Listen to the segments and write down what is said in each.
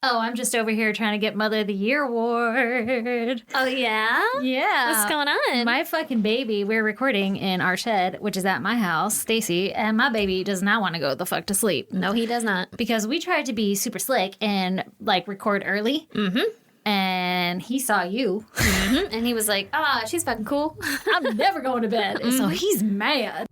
Oh, I'm just over here trying to get Mother of the Year award. Oh, yeah? Yeah. What's going on? My fucking baby, we're recording in our shed, which is at my house, Stacy, and my baby does not want to go the fuck to sleep. No, he does not. Because we tried to be super slick and, like, record early. Mm-hmm. And he saw you. Mm-hmm. And he was like, she's fucking cool. I'm never going to bed. Mm-hmm. So he's mad.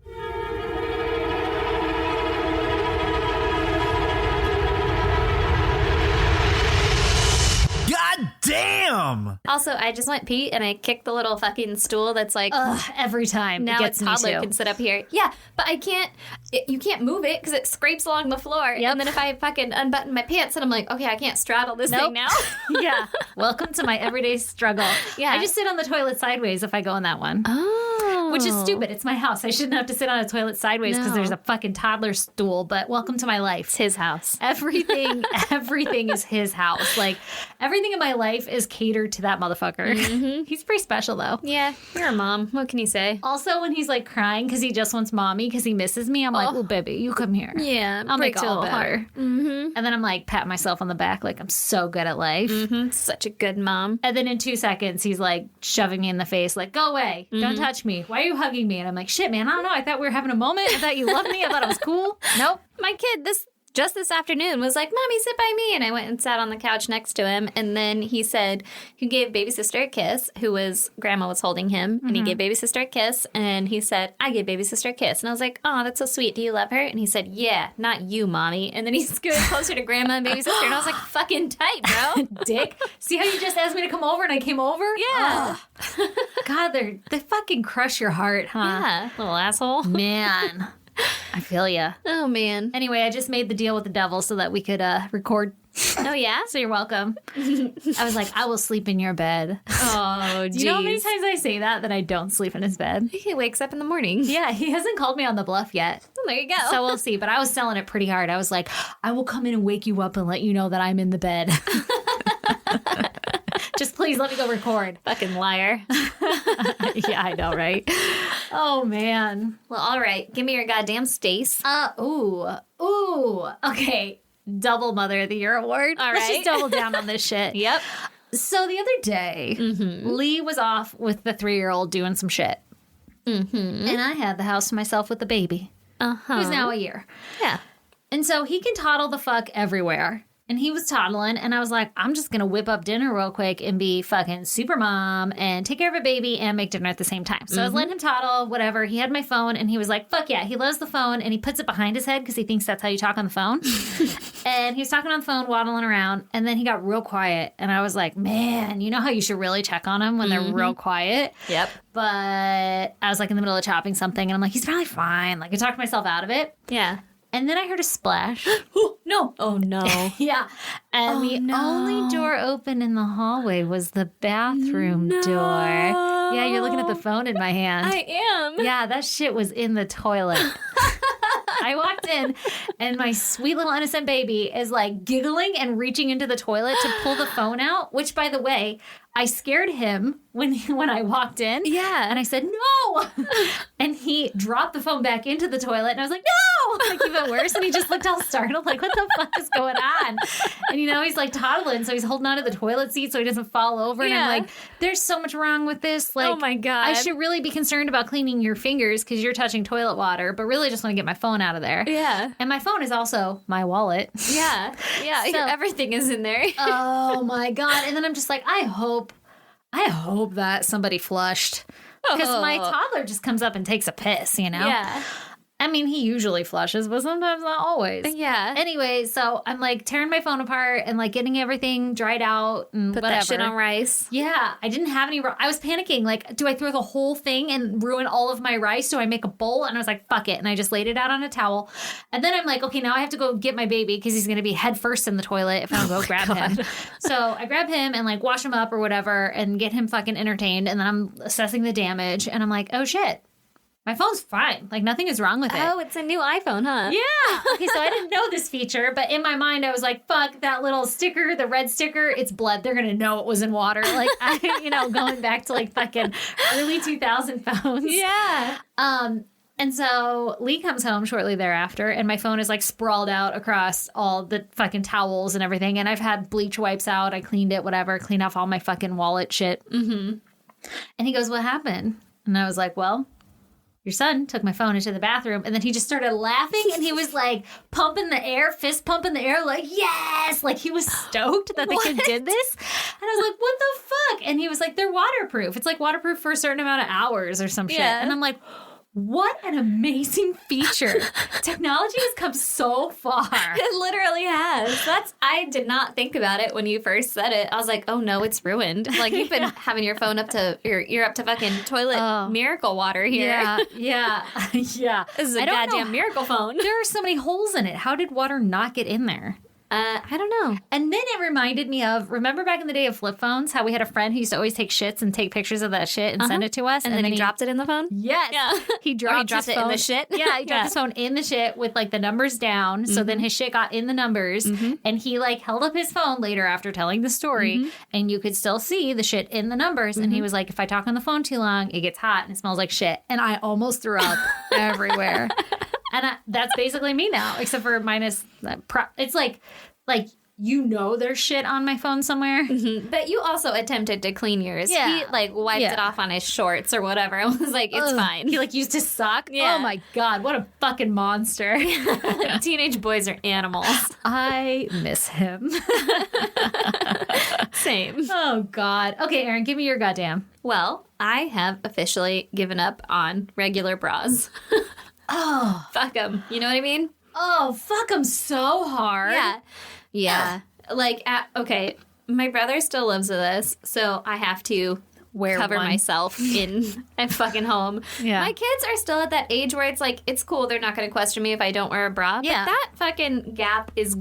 God damn! Also, I just went pee and I kicked the little fucking stool that's like... every time. Now it a gets me toddler too. can sit up here. Yeah, but I can't... you can't move it because it scrapes along the floor. Yep. And then if I fucking unbutton my pants and I'm like, okay, I can't straddle this thing now. Yeah. Welcome to my everyday struggle. Yeah. I just sit on the toilet sideways if I go in that one. Oh. Which is stupid. It's my house. I shouldn't have to sit on a toilet sideways because there's a fucking toddler stool, but welcome to my life. It's his house. Everything is his house. Like, everything in my life is catered to that motherfucker. Mm-hmm. He's pretty special, though. Yeah, you're a mom. What can you say? Also, when he's, like, crying because he just wants mommy because he misses me, I'm like, oh, baby, you come here. Yeah, I'll make it breaks all your better. heart. Mm-hmm. And then I'm, like, pat myself on the back like I'm so good at life. Mm-hmm. Such a good mom. And then in 2 seconds, he's, like, shoving me in the face, like, go away. Don't touch me. Why are you hugging me? And I'm like, shit, man, I don't know. I thought we were having a moment. I thought you loved me. I thought it was cool. Nope. My kid, just this afternoon was like, Mommy, sit by me. And I went and sat on the couch next to him. And then he said he gave baby sister a kiss, grandma was holding him. And he gave baby sister a kiss. And he said, I gave baby sister a kiss. And I was like, oh, that's so sweet. Do you love her? And he said, yeah, not you, Mommy. And then he scooted closer to grandma and baby sister. And I was like, fucking tight, bro. Dick. See how you just asked me to come over and I came over? Yeah. God, they fucking crush your heart, huh? Yeah, little asshole. Man. I feel ya. Oh, man. Anyway, I just made the deal with the devil so that we could record. Oh, yeah? So you're welcome. I was like, I will sleep in your bed. Oh, Do you know how many times I say that I don't sleep in his bed? He wakes up in the morning. Yeah, he hasn't called me on the bluff yet. Well, there you go. So we'll see. But I was selling it pretty hard. I was like, I will come in and wake you up and let you know that I'm in the bed. Just please let me go record. Fucking liar. Yeah, I know, right? Oh, man. Well, all right. Give me your goddamn Stace. Ooh. Okay. Double Mother of the Year award. All Let's right. just double down on this shit. Yep. So the other day, Lee was off with the 3-year-old doing some shit. Mm-hmm. And I had the house to myself with the baby, who's now a year. Yeah. And so he can toddle the fuck everywhere. And he was toddling, and I was like, I'm just going to whip up dinner real quick and be fucking super mom and take care of a baby and make dinner at the same time. So I was letting him toddle, whatever. He had my phone, and he was like, fuck yeah. He loves the phone, and he puts it behind his head because he thinks that's how you talk on the phone. And he was talking on the phone, waddling around, and then he got real quiet. And I was like, man, you know how you should really check on them when they're real quiet? Yep. But I was like in the middle of chopping something, and I'm like, he's probably fine. Like, I talked myself out of it. Yeah. And then I heard a splash. No. Oh, no. Yeah. And the only door open in the hallway was the bathroom door. Yeah, you're looking at the phone in my hand. I am. Yeah, that shit was in the toilet. I walked in, and my sweet little innocent baby is like giggling and reaching into the toilet to pull the phone out, which, by the way, I scared him when I walked in. Yeah. And I said, no. And he dropped the phone back into the toilet. And I was like, no. Like, even worse. And he just looked all startled, like, what the fuck is going on? And, he's like toddling. So he's holding onto the toilet seat so he doesn't fall over. And I'm like, there's so much wrong with this. Like, oh, my God. I should really be concerned about cleaning your fingers because you're touching toilet water, but really just want to get my phone out of there. Yeah. And my phone is also my wallet. Yeah. Yeah. So- everything is in there. Oh, my God. And then I'm just like, I hope that somebody flushed. Because my toddler just comes up and takes a piss, Yeah. I mean, he usually flushes, but sometimes not always. Yeah. Anyway, so I'm like tearing my phone apart and like getting everything dried out and Put whatever. that shit on rice. Yeah, I didn't have any. I was panicking. Like, do I throw the whole thing and ruin all of my rice? Do I make a bowl? And I was like, fuck it. And I just laid it out on a towel. And then I'm like, okay, now I have to go get my baby because he's going to be head first in the toilet if I don't go grab him. So I grab him and like wash him up or whatever and get him fucking entertained. And then I'm assessing the damage. And I'm like, oh shit. My phone's fine. Like, nothing is wrong with it. Oh, it's a new iPhone, huh? Yeah. Okay, so I didn't know this feature, but in my mind, I was like, fuck, that little sticker, the red sticker, it's blood. They're going to know it was in water. Like, going back to, like, fucking early 2000 phones. Yeah. And so Lee comes home shortly thereafter, and my phone is like sprawled out across all the fucking towels and everything. And I've had bleach wipes out. I cleaned it, whatever, cleaned off all my fucking wallet shit. Mm-hmm. And he goes, what happened? And I was like, well, your son took my phone into the bathroom. And then he just started laughing, and he was like pumping the air, fist pumping the air, like, yes! Like he was stoked that the kid did this. And I was like, what the fuck? And he was like, they're waterproof. It's like waterproof for a certain amount of hours or some shit. And I'm like, what an amazing feature. Technology has come so far. It literally has. I did not think about it when you first said it. I was like, oh no, it's ruined. Like you've been having your phone up to, you're up to fucking toilet miracle water here. Yeah. This is a goddamn miracle phone. There are so many holes in it. How did water not get in there? I don't know. And then it reminded me of, remember back in the day of flip phones, how we had a friend who used to always take shits and take pictures of that shit and send it to us. And then he dropped it in the phone? Yes. Yeah. He dropped it in the shit? Yeah, he dropped his phone in the shit with like the numbers down. So then his shit got in the numbers. And he like held up his phone later after telling the story. And you could still see the shit in the numbers. And he was like, if I talk on the phone too long, it gets hot and it smells like shit. And I almost threw up everywhere. And that's basically me now, except for minus, it's like, you know there's shit on my phone somewhere. But you also attempted to clean yours. Yeah. He like wiped it off on his shorts or whatever. I was like, it's fine. He like used his sock. Yeah. Oh my God, what a fucking monster. Teenage boys are animals. I miss him. Same. Oh God. Okay, Erin, give me your goddamn. Well, I have officially given up on regular bras. Oh. Fuck them. You know what I mean? Oh, fuck them so hard. Yeah. Like, okay, my brother still lives with us, so I have to cover myself in a fucking home. Yeah. My kids are still at that age where it's like, it's cool. They're not going to question me if I don't wear a bra. Yeah. But that fucking gap is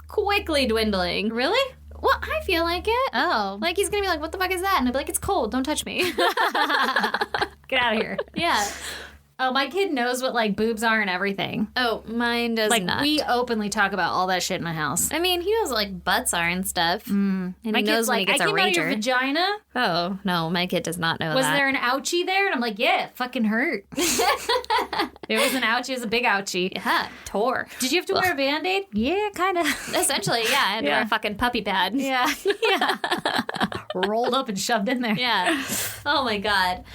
quickly dwindling. Really? Well, I feel like it. Oh. Like, he's going to be like, what the fuck is that? And I'll be like, it's cold. Don't touch me. Get out of here. Yeah. Oh, my kid knows what, like, boobs are and everything. Oh, mine does like, not. we openly talk about all that shit in my house. I mean, he knows what, like, butts are and stuff. And My he kid's knows when like, he gets I a came out of your rager. vagina? Oh, no, my kid does not know Was that. there an ouchie there? And I'm like, yeah, it fucking hurt. There was an ouchie. It was a big ouchie. Yeah, tore. Did you have to wear a Band-Aid? Yeah, kind of. Essentially, yeah. I had to wear a fucking puppy pad. Yeah. Rolled up and shoved in there. Yeah. Oh, my God.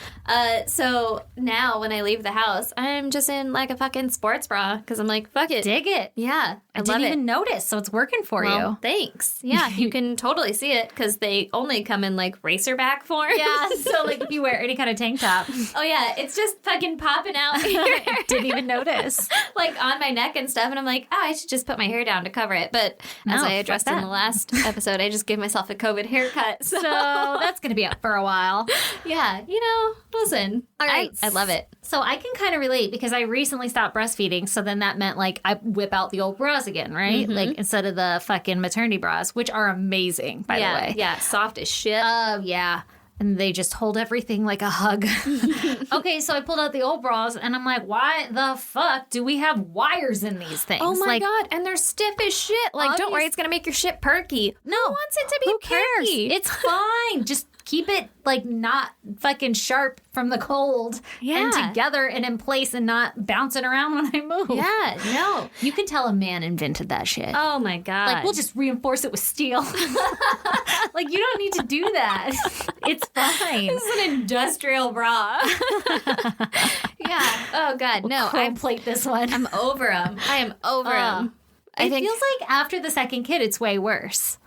So now when I leave the house, I'm just in like a fucking sports bra because I'm like, fuck it. Dig it. Yeah. I love didn't it. even notice, so it's working for Well, you. thanks. Yeah, you can totally see it because they only come in like racerback form. Yeah, so like if you wear any kind of tank top. Oh, yeah. It's just fucking popping out here. Didn't even notice. Like on my neck and stuff. And I'm like, oh, I should just put my hair down to cover it. But as No, I fuck addressed in that. the last episode, I just gave myself a COVID haircut. So that's going to be up for a while. Yeah, you know, listen. All right. I love it. So I can kind of relate because I recently stopped breastfeeding. So then that meant like I whip out the old bras again, right? Like instead of the fucking maternity bras, which are amazing, by the way. Yeah, soft as shit. Oh, yeah. And they just hold everything like a hug. Okay, so I pulled out the old bras and I'm like, why the fuck do we have wires in these things? Oh my like, God, and they're stiff as shit. Like, don't worry, it's going to make your shit perky. No. Who wants it to be Who cares? perky? It's fine. Just keep it like not fucking sharp from the cold and together and in place and not bouncing around when I move. Yeah, no. You can tell a man invented that shit. Oh my God. Like, we'll just reinforce it with steel. Like, you don't need to do that. It's fine. This is an industrial bra. Yeah. Oh God, no. Chrome plate this one. I'm over them. I am over them. It feels like after the second kid, it's way worse.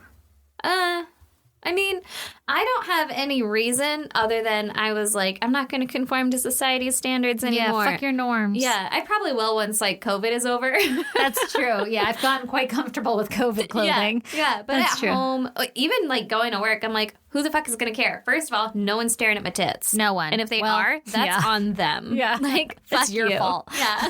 I mean, I don't have any reason other than I was like, I'm not going to conform to society's standards anymore. Yeah, fuck your norms. Yeah, I probably will once like COVID is over. That's true. Yeah, I've gotten quite comfortable with COVID clothing. Yeah, but That's at true. home, even like going to work, I'm like, who the fuck is going to care? First of all, no one's staring at my tits. No one. And if they Well, are, that's yeah. on them. Yeah. Like, It's fuck your you. fault. Yeah.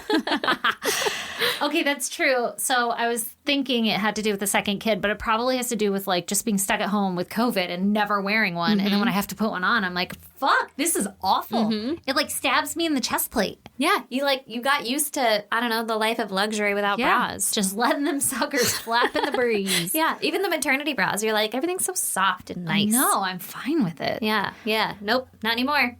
Okay, that's true. So I was thinking it had to do with the second kid, but it probably has to do with like just being stuck at home with COVID and never wearing one. And then when I have to put one on, I'm like, fuck, this is awful. It like stabs me in the chest plate. Yeah, you got used to, I don't know, the life of luxury without bras. Just letting them suckers flap in the breeze. Yeah, even the maternity bras, you're like, everything's so soft and nice. No, I'm fine with it. Yeah, nope, not anymore.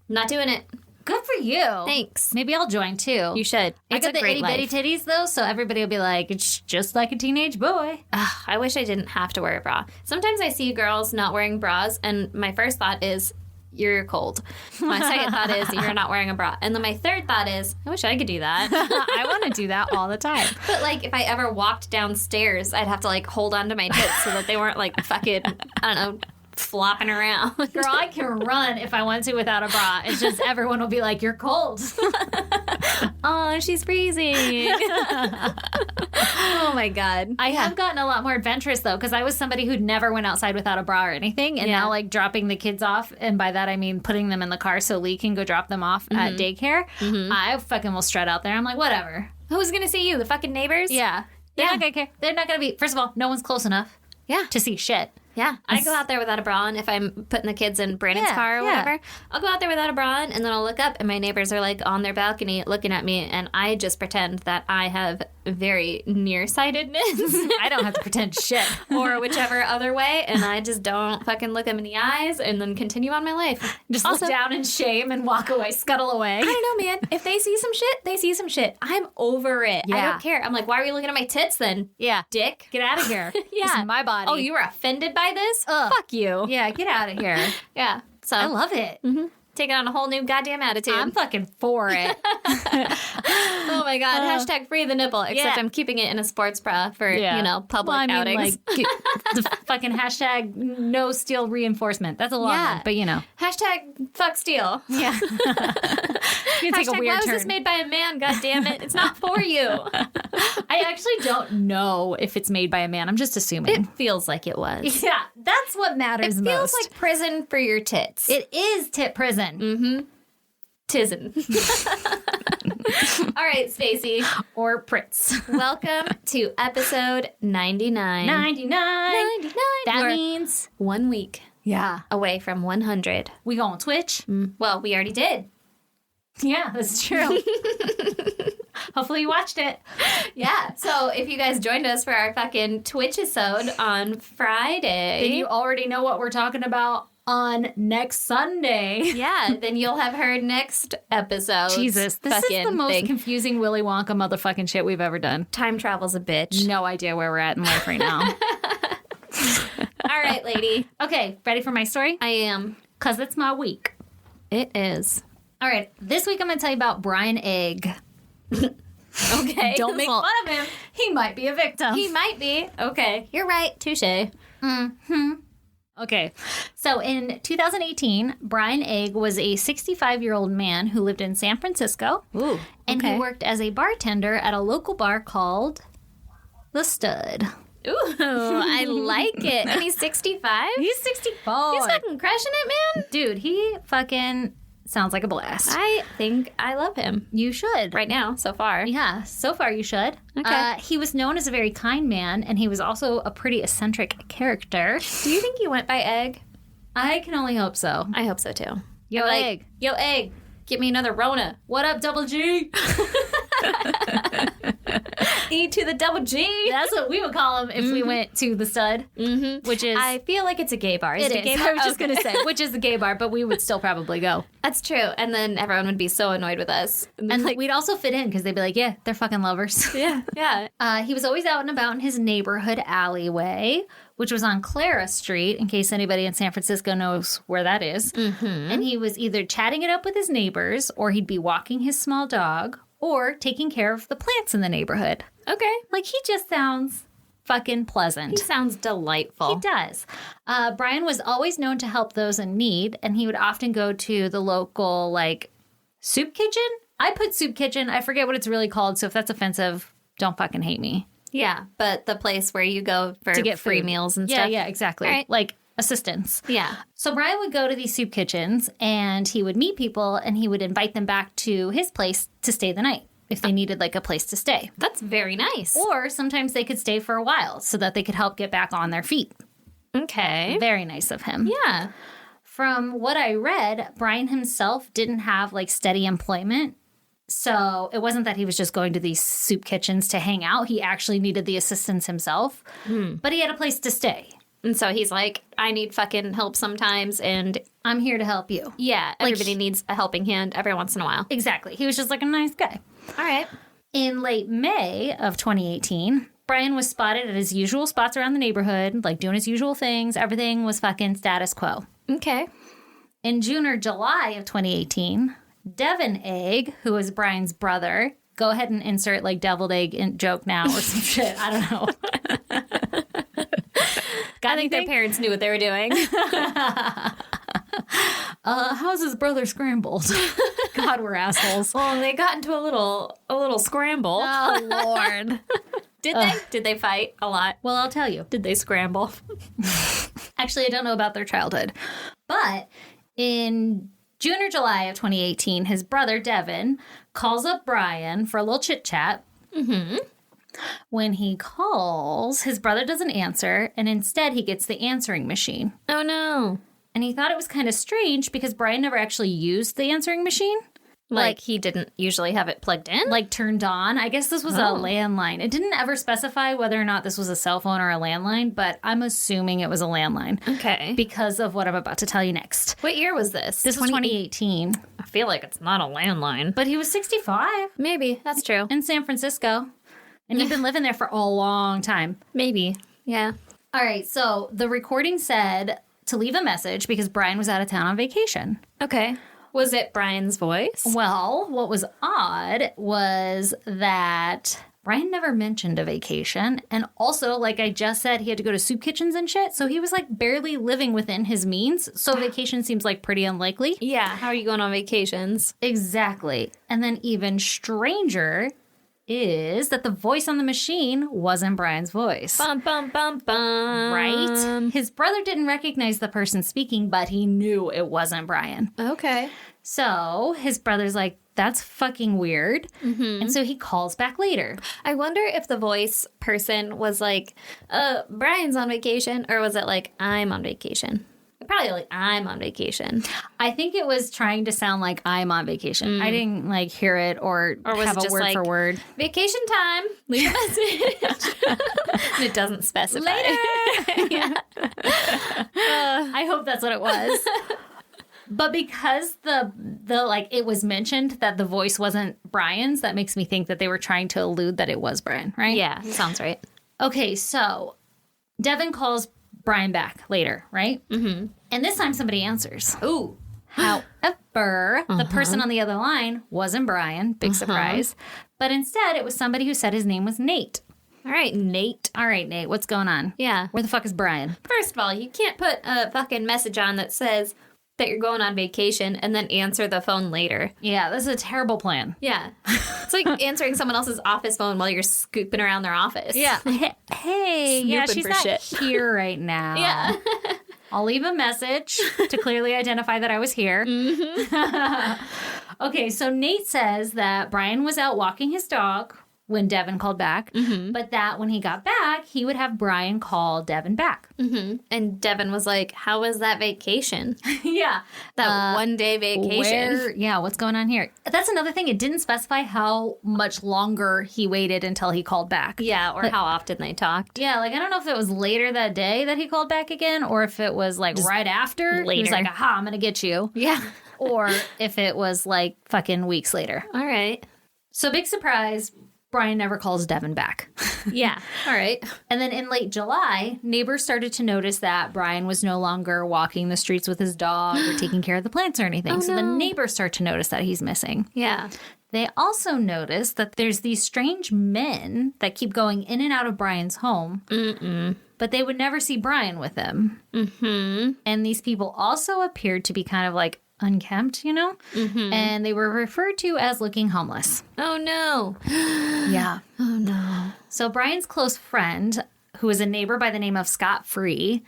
Not doing it. Good for you. Thanks. Maybe I'll join too. You should. I It's got a the great itty life. bitty titties though, so everybody will be like, it's just like a teenage boy. Ugh, I wish I didn't have to wear a bra. Sometimes I see girls not wearing bras, and my first thought is, you're cold. My second thought is, you're not wearing a bra. And then my third thought is, I wish I could do that. I want to do that all the time. But, like, if I ever walked downstairs, I'd have to, like, hold on to my tits so that they weren't, like, fucking, I don't know, flopping around. Girl, I can run if I want to without a bra. It's just everyone will be like, you're cold. Oh, she's freezing. Oh, my God. I have gotten a lot more adventurous, though, because I was somebody who'd never went outside without a bra or anything. And now, like, dropping the kids off, and by that I mean putting them in the car so Lee can go drop them off at daycare, I fucking will strut out there. I'm like, whatever. Who's going to see you? The fucking neighbors? Yeah. They're not going to care. They're not going to be, first of all, no one's close enough Yeah. to see shit. Yeah, I go out there without a bra on if I'm putting the kids in Brandon's car or whatever. I'll go out there without a bra on, and then I'll look up, and my neighbors are, like, on their balcony looking at me, and I just pretend that I have very nearsightedness. I don't have to pretend shit. Or whichever other way, and I just don't fucking look them in the eyes and then continue on my life. Just Also, look down in shame and walk away, scuttle away. I don't know, man. If they see some shit, they see some shit. I'm over it. I Yeah. don't care. I'm like, why are you looking at my tits then? Yeah. Dick. Get out of here. Yeah. This is my body. Oh, you were offended by this? Ugh. Fuck you. Yeah, get out of here. Yeah. So I love it. taking on a whole new goddamn attitude. I'm fucking for it. Oh my God. Hashtag free the nipple. Except Yeah. I'm keeping it in a sports bra for, public outings. Like, the fucking hashtag no steel reinforcement. That's a long Yeah. one, but you know. Hashtag fuck steel. Yeah. You take a Hashtag weird why was turn. this made by a man? God damn it. It's not for you. I actually don't know if it's made by a man. I'm just assuming. It feels like it was. Yeah, that's what matters It feels most. like prison for your tits. It is tit prison. Tizen. All right, Stacey. Or Pritz. Welcome to episode 99. 99. 99. That We're means, 1 week yeah, away from 100. we go on Twitch. Well, we already did. Yeah, that's true. Hopefully you watched it. Yeah. So if you guys joined us for our fucking Twitch episode on Friday. Then you already know what we're talking about on next Sunday. Yeah, then you'll have heard next episode. Jesus, this is the most confusing Willy Wonka motherfucking shit we've ever done. Time travel's a bitch. No idea where we're at in life right now. All right, lady. Okay, ready for my story? I am. Because it's my week. It is. All right, this week I'm going to tell you about Brian Egg. Okay. Don't make Well, fun of him. He might be a victim. He might be. Okay. You're right. Touche. Okay, so in 2018, Brian Egg was a 65-year-old man who lived in San Francisco. Ooh. And okay. he worked as a bartender at a local bar called The Stud. Ooh, I like it. And he's 65? He's 64. He's fucking crushing it, man. Dude, he fucking sounds like a blast. I think I love him You should. right now, so far. Yeah, so far you should. Okay. He was known as a very kind man, and he was also a pretty eccentric character. Do you think he went by Egg? I can only hope so. I hope so, too. Yo, I'm like, Egg. Yo, Egg, get me another Rona. What up, Double G? E to the double G. That's what we would call him if we went to The Stud, which is... I feel like it's a gay bar. Is it a gay bar? I was just Okay. going to say, which is the gay bar, but we would still probably go. That's true. And then everyone would be so annoyed with us. And we'd also fit in because they'd be like, yeah, they're fucking lovers. yeah, yeah. He was always out and about in his neighborhood alleyway, which was on Clara Street, in case anybody in San Francisco knows where that is. And he was either chatting it up with his neighbors, or he'd be walking his small dog, or taking care of the plants in the neighborhood. Okay. Like, he just sounds fucking pleasant. He sounds delightful. He does. Brian was always known to help those in need, and he would often go to the local, like, soup kitchen. I put soup kitchen. I forget what it's really called, so if that's offensive, don't fucking hate me. Yeah, but the place where you go for To get free food. meals and Yeah, stuff. yeah, exactly. Right. Like, assistance. Yeah. So Brian would go to these soup kitchens, and he would meet people, and he would invite them back to his place to stay the night if they needed, like, a place to stay. That's very nice. Or sometimes they could stay for a while so that they could help get back on their feet. Okay. Very nice of him. Yeah. From what I read, Brian himself didn't have, like, steady employment. So it wasn't that he was just going to these soup kitchens to hang out. He actually needed the assistance himself. But he had a place to stay. And so he's like, I need fucking help sometimes. And I'm here to help you. yeah, everybody needs a helping hand every once in a while. Exactly. He was just like a nice guy. All right. In late May of 2018, Brian was spotted at his usual spots around the neighborhood, like doing his usual things. Everything was fucking status quo. Okay. In June or July of 2018, Devin Egg, who is Brian's brother, go ahead and insert like deviled egg joke now or some shit. I don't know. I think their parents knew what they were doing. How's his brother scrambled? God, we're assholes. Well, they got into a little scramble. Oh, Lord. Did they? Did they fight a lot? Well, I'll tell you. Did they scramble? Actually, I don't know about their childhood. But in June or July of 2018, his brother, Devin, calls up Brian for a little chit-chat. Mm-hmm. When he calls, his brother doesn't answer, and instead he gets the answering machine. Oh, no. And he thought it was kind of strange because Brian never actually used the answering machine. Like he didn't usually have it plugged in? Like turned on. I guess this was a landline. It didn't ever specify whether or not this was a cell phone or a landline, but I'm assuming it was a landline. Okay. Because of what I'm about to tell you next. What year was this? This was 2018. I feel like it's not a landline. But he was 65 Maybe. That's true. in San Francisco. And he'd been living there for a long time. Maybe. Yeah. All right. So the recording said to leave a message because Brian was out of town on vacation. Okay. Was it Brian's voice? Well, what was odd was that Brian never mentioned a vacation. And also, like I just said, he had to go to soup kitchens and shit. So he was like barely living within his means. So vacation seems like pretty unlikely. Yeah. How are you going on vacations? Exactly. And then even stranger is that the voice on the machine wasn't Brian's voice. Bum, bum, bum, bum. Right? His brother didn't recognize the person speaking, but he knew it wasn't Brian. Okay. So his brother's like, that's fucking weird. Mm-hmm. And so he calls back later. I wonder if the voice person was like, Brian's on vacation, or was it like, I'm on vacation? Probably like, I'm on vacation. I think it was trying to sound like I'm on vacation. I didn't like hear it or was have it a just word like, for word. Vacation time. Leave a message. And it doesn't specify. Later. Yeah. I hope that's what it was. But because the like it was mentioned that the voice wasn't Brian's, that makes me think that they were trying to allude that it was Brian, right? Yeah, sounds right. Okay, so Devin calls Brian back later, right? Mm-hmm. And this time somebody answers. Ooh. However, the person on the other line wasn't Brian. Big surprise. But instead, it was somebody who said his name was Nate. All right, Nate. All right, Nate, what's going on? Yeah. Where the fuck is Brian? First of all, you can't put a fucking message on that says that you're going on vacation and then answer the phone later. Yeah, this is a terrible plan. Yeah. It's like answering someone else's office phone while you're scooping around their office. Yeah. Hey, yeah, Snooping she's for not shit. here right now. Yeah. I'll leave a message to clearly identify that I was here. Mm-hmm. Okay, so Nate says that Brian was out walking his dog when Devin called back, but that when he got back, he would have Brian call Devin back. Mm-hmm. And Devin was like, how was that vacation? Yeah. That one day vacation. What's going on here? That's another thing. It didn't specify how much longer he waited until he called back. Yeah, or how often they talked. Yeah, like I don't know if it was later that day that he called back again or if it was like right after. later. He was like, aha, I'm going to get you. Yeah. Or if it was like fucking weeks later. All right. So big surprise, Brian never calls Devin back. Yeah. All right. And then in late July, neighbors started to notice that Brian was no longer walking the streets with his dog or taking care of the plants or anything. So the neighbors start to notice that he's missing. Yeah. They also notice that there's these strange men that keep going in and out of Brian's home. But they would never see Brian with them. Mm-hmm. And these people also appeared to be kind of like unkempt, you know? Mm-hmm. And they were referred to as looking homeless. Oh, no. Yeah. Oh, no. So Brian's close friend, who is a neighbor by the name of Scott Free,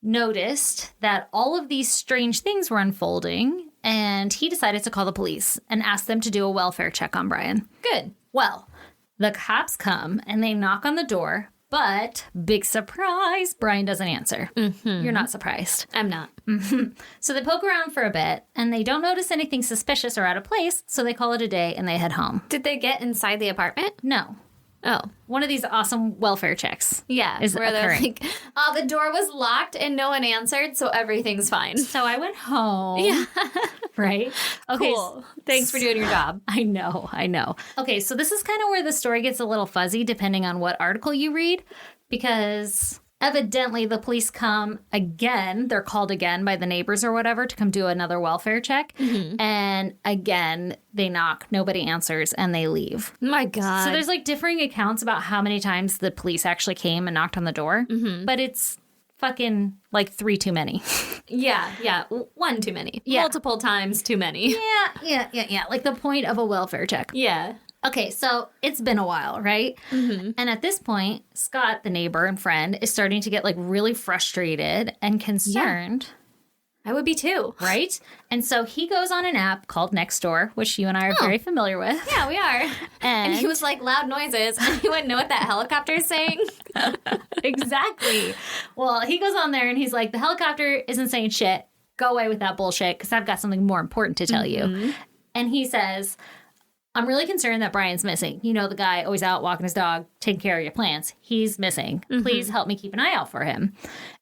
noticed that all of these strange things were unfolding, and he decided to call the police and ask them to do a welfare check on Brian. Good. Well, the cops come and they knock on the door, but big surprise, Brian doesn't answer. Mm-hmm. You're not surprised. I'm not. Mm-hmm. So they poke around for a bit and they don't notice anything suspicious or out of place, so they call it a day and they head home. Did they get inside the apartment? No. Oh. One of these awesome welfare checks. Yeah. Is where they're occurring. like, oh, the door was locked and no one answered, so everything's fine. So I went home. Yeah. Right? Okay. Cool. Thanks for doing your job. I know. Okay, so this is kind of where the story gets a little fuzzy depending on what article you read, because evidently the police come again. They're called again by the neighbors or whatever to come do another welfare check. Mm-hmm. And again, they knock, nobody answers, and they leave. My God. So there's like differing accounts about how many times the police actually came and knocked on the door, but it's fucking like 3 too many. Yeah. One too many. Yeah. Multiple times too many. Yeah. Like the point of a welfare check. Yeah. Okay, so it's been a while, right? Mm-hmm. And at this point, Scott, the neighbor and friend, is starting to get like really frustrated and concerned. Yeah. I would be too. Right? And so he goes on an app called Nextdoor, which you and I are very familiar with. Yeah, we are. And he was like, loud noises. And he wouldn't know what that helicopter is saying. Exactly. Well, he goes on there and he's like, the helicopter isn't saying shit. Go away with that bullshit because I've got something more important to tell you. And he says, I'm really concerned that Brian's missing. You know, the guy always out walking his dog, taking care of your plants. He's missing. Please help me keep an eye out for him.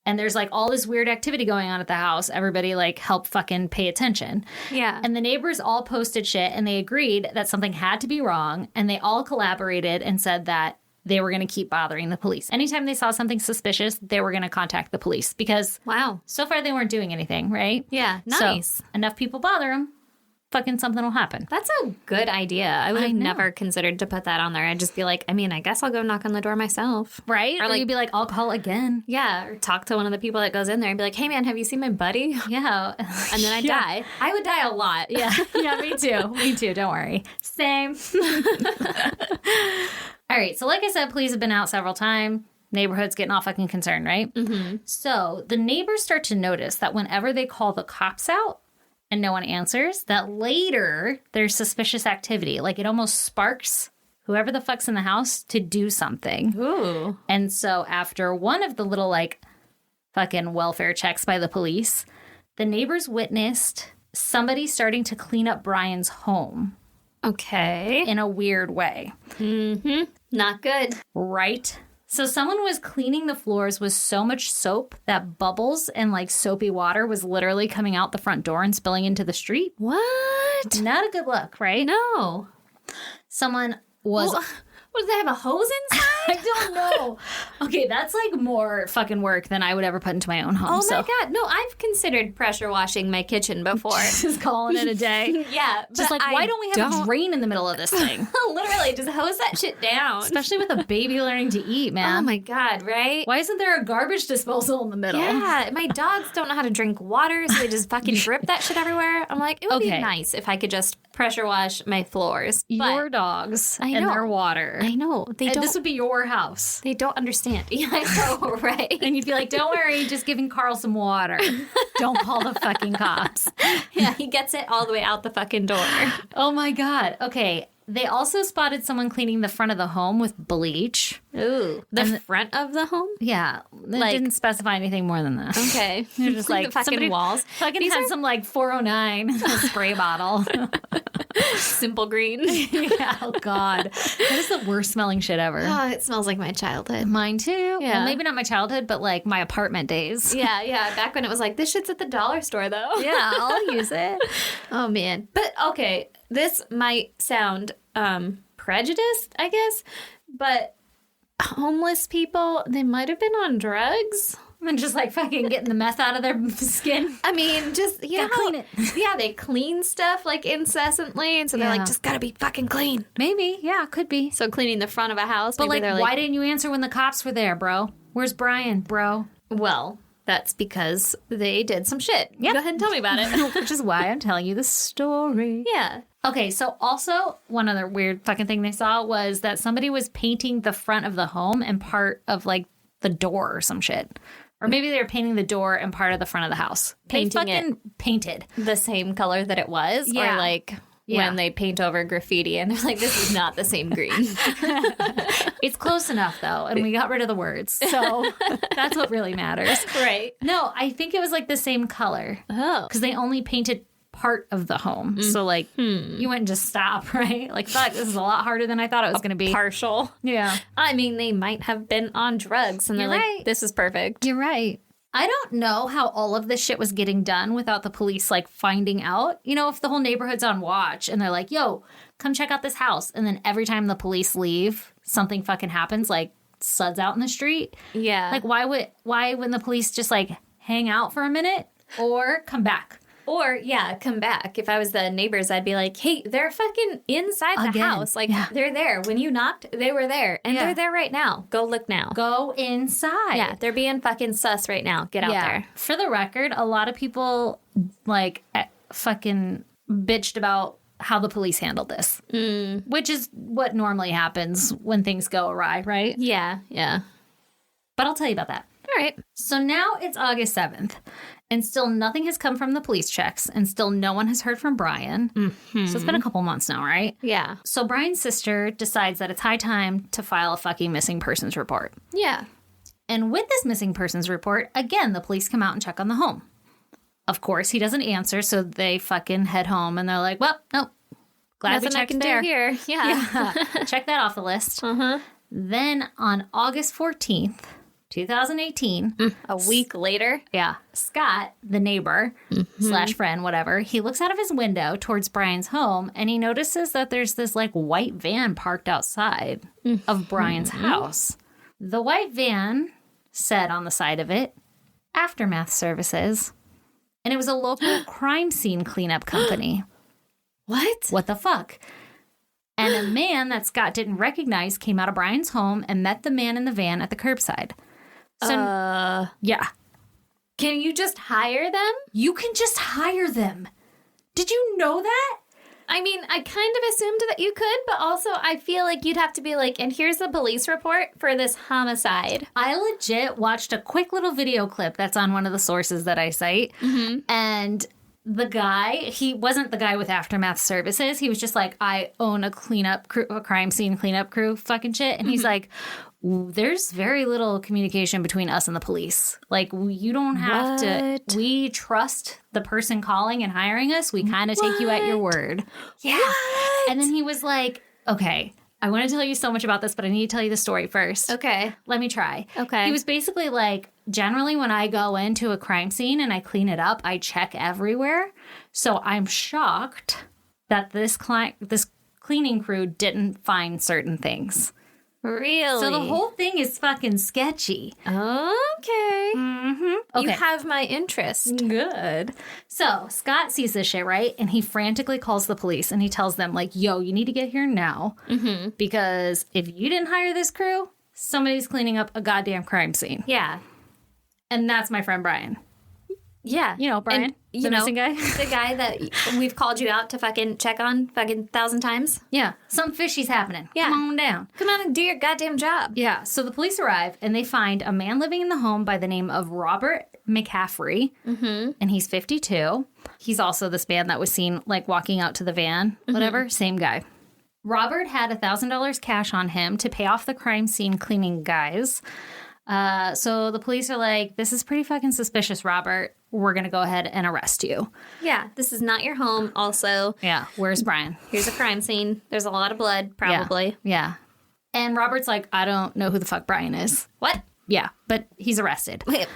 And there's like all this weird activity going on at the house. Everybody like help fucking pay attention. Yeah. And the neighbors all posted shit and they agreed that something had to be wrong. And they all collaborated and said that they were going to keep bothering the police. Anytime they saw something suspicious, they were going to contact the police because so far they weren't doing anything, right? Yeah. Nice. So enough people bother them. Fucking something will happen. That's a good idea. I would have never considered to put that on there. I'd just be like, I guess I'll go knock on the door myself. Right? Or like, you'd be like, I'll call again. Yeah. Or talk to one of the people that goes in there and be like, hey, man, have you seen my buddy? Yeah. And then I'd die. I would die a lot. Yeah. Yeah, me too. Me too. Don't worry. Same. All right. So like I said, police have been out several times. Neighborhood's getting all fucking concerned, right? Mm-hmm. So the neighbors start to notice that whenever they call the cops out, and no one answers, that later there's suspicious activity. Like it almost sparks whoever the fuck's in the house to do something. Ooh. And so after one of the little like fucking welfare checks by the police, the neighbors witnessed somebody starting to clean up Brian's home. Okay. In a weird way. Mm-hmm. Not good. Right? So someone was cleaning the floors with so much soap that bubbles and like soapy water was literally coming out the front door and spilling into the street. What? Not a good look, right? No. Someone was... Well, what, do they have a hose inside? I don't know. Okay, that's like more fucking work than I would ever put into my own home. Oh my God. No, I've considered pressure washing my kitchen before. Just calling it a day. Yeah. Just like, why don't we have a drain in the middle of this thing? Literally, just hose that shit down. Especially with a baby learning to eat, man. Oh my God, right? Why isn't there a garbage disposal in the middle? Yeah, my dogs don't know how to drink water, so they just fucking drip that shit everywhere. I'm like, it would be nice if I could just pressure wash my floors. Your dogs and their water. I know. This would be your house. They don't understand. Yeah, I know, right? And you'd be like, don't worry, just giving Carl some water. Don't call the fucking cops. Yeah, he gets it all the way out the fucking door. Oh my God. Okay. They also spotted someone cleaning the front of the home with bleach. Ooh. The front of the home? Yeah. They didn't specify anything more than that. Okay. They're just like, the fucking walls. Fucking had some like 409 spray bottle. Simple green. Yeah. Oh God. That is the worst smelling shit ever. Oh, it smells like my childhood. Mine too. Yeah. Well, maybe not my childhood, but like my apartment days. Yeah. Back when it was like, this shit's at the dollar store though. Yeah, I'll use it. Oh man. But okay, this might sound prejudiced, I guess, but homeless people, they might have been on drugs. And just like fucking getting the meth out of their skin. I mean, just, you know, clean it. Yeah, they clean stuff like incessantly. And so they're like, just gotta be fucking clean. Maybe. Yeah, could be. So cleaning the front of a house. But like, why didn't you answer when the cops were there, bro? Where's Brian, bro? Well, that's because they did some shit. Yep. Go ahead and tell me about it. Which is why I'm telling you the story. Yeah. Okay, so also one other weird fucking thing they saw was that somebody was painting the front of the home and part of like the door or some shit. Or maybe they were painting the door and part of the front of the house. Painting it painted the same color that it was, yeah. Or like when they paint over graffiti and they're like, this is not the same green. It's close enough though, and we got rid of the words, so that's what really matters, right? No, I think it was like the same color. Oh, because they only painted part of the home. So, like, you wouldn't just stop, right? Like, fuck, this is a lot harder than I thought it was going to be. Partial. Yeah. I mean, they might have been on drugs and they're You're like, right. this is perfect. You're right. I don't know how all of this shit was getting done without the police, like, finding out. You know, if the whole neighborhood's on watch and they're like, yo, come check out this house. And then every time the police leave, something fucking happens, like suds out in the street. Yeah. Like, why wouldn't the police just, like, hang out for a minute or come back? Or, yeah, come back. If I was the neighbors, I'd be like, hey, they're fucking inside the Again. house. Like, Yeah. they're there. When you knocked, they were there. And Yeah. they're there right now. Go look now. Go inside. Yeah, they're being fucking sus right now. Get out there. For the record, a lot of people, like, fucking bitched about how the police handled this, which is what normally happens when things go awry, right? Yeah, yeah. But I'll tell you about that. All right. So now it's August 7th, and still nothing has come from the police checks, and still no one has heard from Brian. So it's been a couple months now, right? Yeah. So Brian's sister decides that it's high time to file a fucking missing persons report. Yeah. And with this missing persons report, again, the police come out and check on the home. Of course, he doesn't answer, so they fucking head home, and they're like, well, nope. Glad Nothing we I checked can there. do here. Yeah. Check that off the list. Then on August 14th, 2018, A week later. yeah, Scott, the neighbor slash friend, whatever, he looks out of his window towards Brian's home and he notices that there's this like white van parked outside of Brian's house. The white van said on the side of it, Aftermath Services, and it was a local crime scene cleanup company. What? What the fuck? And a man that Scott didn't recognize came out of Brian's home and met the man in the van at the curbside. So, yeah. Can you just hire them? You can just hire them. Did you know that? I mean, I kind of assumed that you could, but also I feel like you'd have to be like, and here's the police report for this homicide. I legit watched a quick little video clip that's on one of the sources that I cite. And the guy, he wasn't the guy with Aftermath Services. He was just like, I own a cleanup crew, a crime scene cleanup crew fucking shit. And he's like, there's very little communication between us and the police. Like, you don't have to. We trust the person calling and hiring us. We kind of take you at your word. Yeah. And then he was like, okay, I want to tell you so much about this, but I need to tell you the story first. Okay. Let me try. Okay. He was basically like, generally when I go into a crime scene and I clean it up, I check everywhere. So I'm shocked that this cleaning crew didn't find certain things. Really? So the whole thing is fucking sketchy. Okay. Okay. You have my interest. Good. So Scott sees this shit, right? And he frantically calls the police and he tells them, like, yo, you need to get here now. Because if you didn't hire this crew, somebody's cleaning up a goddamn crime scene. Yeah. And that's my friend Brian. Yeah. You know, Brian, And, the missing guy. The guy that we've called you out to fucking check on fucking 1,000 times. Yeah. Something fishy's happening. Yeah. Come on down. Come on and do your goddamn job. Yeah. So the police arrive and they find a man living in the home by the name of Robert McCaffrey. And he's 52. He's also this man that was seen like walking out to the van, whatever. Same guy. Robert had $1,000 cash on him to pay off the crime scene cleaning guys. So the police are like, this is pretty fucking suspicious, Robert. We're going to go ahead and arrest you. Yeah. This is not your home. Also, Yeah. Where's Brian? here's a crime scene. There's a lot of blood, probably. Yeah. And Robert's like, I don't know who the fuck Brian is. What? Yeah. But he's arrested. Wait,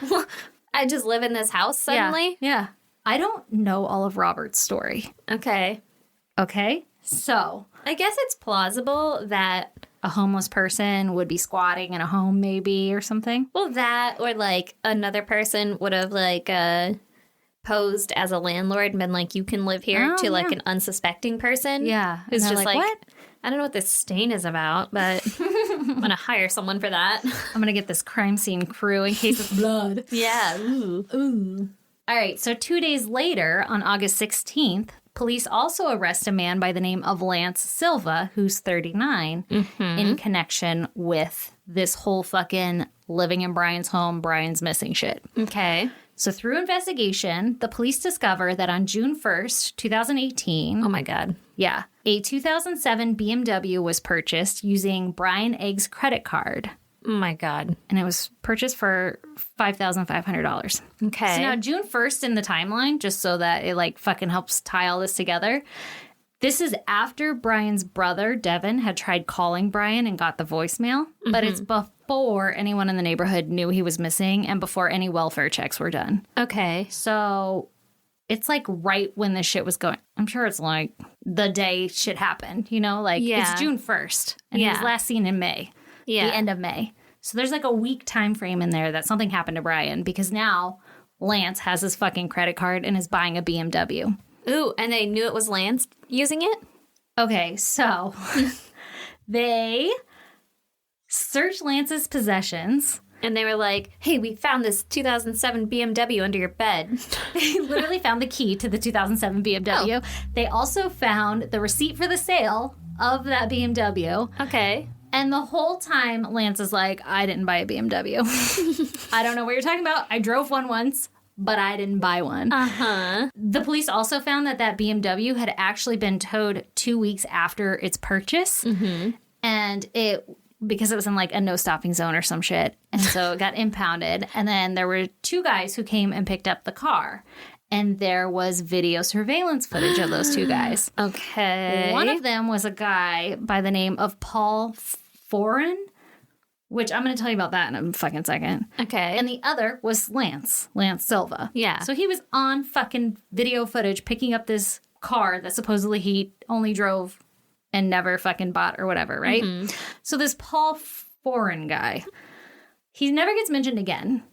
I just live in this house suddenly? Yeah. I don't know all of Robert's story. Okay. Okay. So I guess it's plausible that, a homeless person would be squatting in a home maybe or something. well, that or like another person would have like posed as a landlord and been like, you can live here Oh, to like yeah. an unsuspecting person. Yeah. Who's And they're just like, what? I don't know what this stain is about, but I'm going to hire someone for that. I'm going to get this crime scene crew in case of blood. Yeah. Ooh. All right. So 2 days later, on August 16th, police also arrest a man by the name of Lance Silva, who's 39, in connection with this whole fucking living in Brian's home, Brian's missing shit. Okay. So through investigation, the police discover that on June 1st, 2018, Oh my God. yeah, a 2007 BMW was purchased using Brian Egg's credit card. Oh my God. And it was purchased for $5,500. Okay. So now June 1st in the timeline, just so that it like fucking helps tie all this together. This is after Brian's brother, Devin, had tried calling Brian and got the voicemail, but it's before anyone in the neighborhood knew he was missing and before any welfare checks were done. Okay. So it's like right when this shit was going. I'm sure it's like the day shit happened, you know? Like it's June 1st and he was last seen in May, the end of May. So there's like a week time frame in there that something happened to Brian because now Lance has his fucking credit card and is buying a BMW. Ooh, and they knew it was Lance using it? Okay, so they searched Lance's possessions. And they were like, hey, we found this 2007 BMW under your bed. They literally found the key to the 2007 BMW. Oh. They also found the receipt for the sale of that BMW. Okay. And the whole time, Lance is like, I didn't buy a BMW. I don't know what you're talking about. I drove one once, but I didn't buy one. Uh-huh. The police also found that that BMW had actually been towed 2 weeks after its purchase. Mm-hmm. And because it was in like a no stopping zone or some shit. And so it got impounded. And then there were two guys who came and picked up the car. And there was video surveillance footage of those two guys. Okay. One of them was a guy by the name of Paul Foran, which I'm going to tell you about that in a fucking second. Okay. And the other was Lance Silva. Yeah. So he was on fucking video footage picking up this car that supposedly he only drove and never fucking bought or whatever, right? Mm-hmm. So this Paul Foran guy, he never gets mentioned again.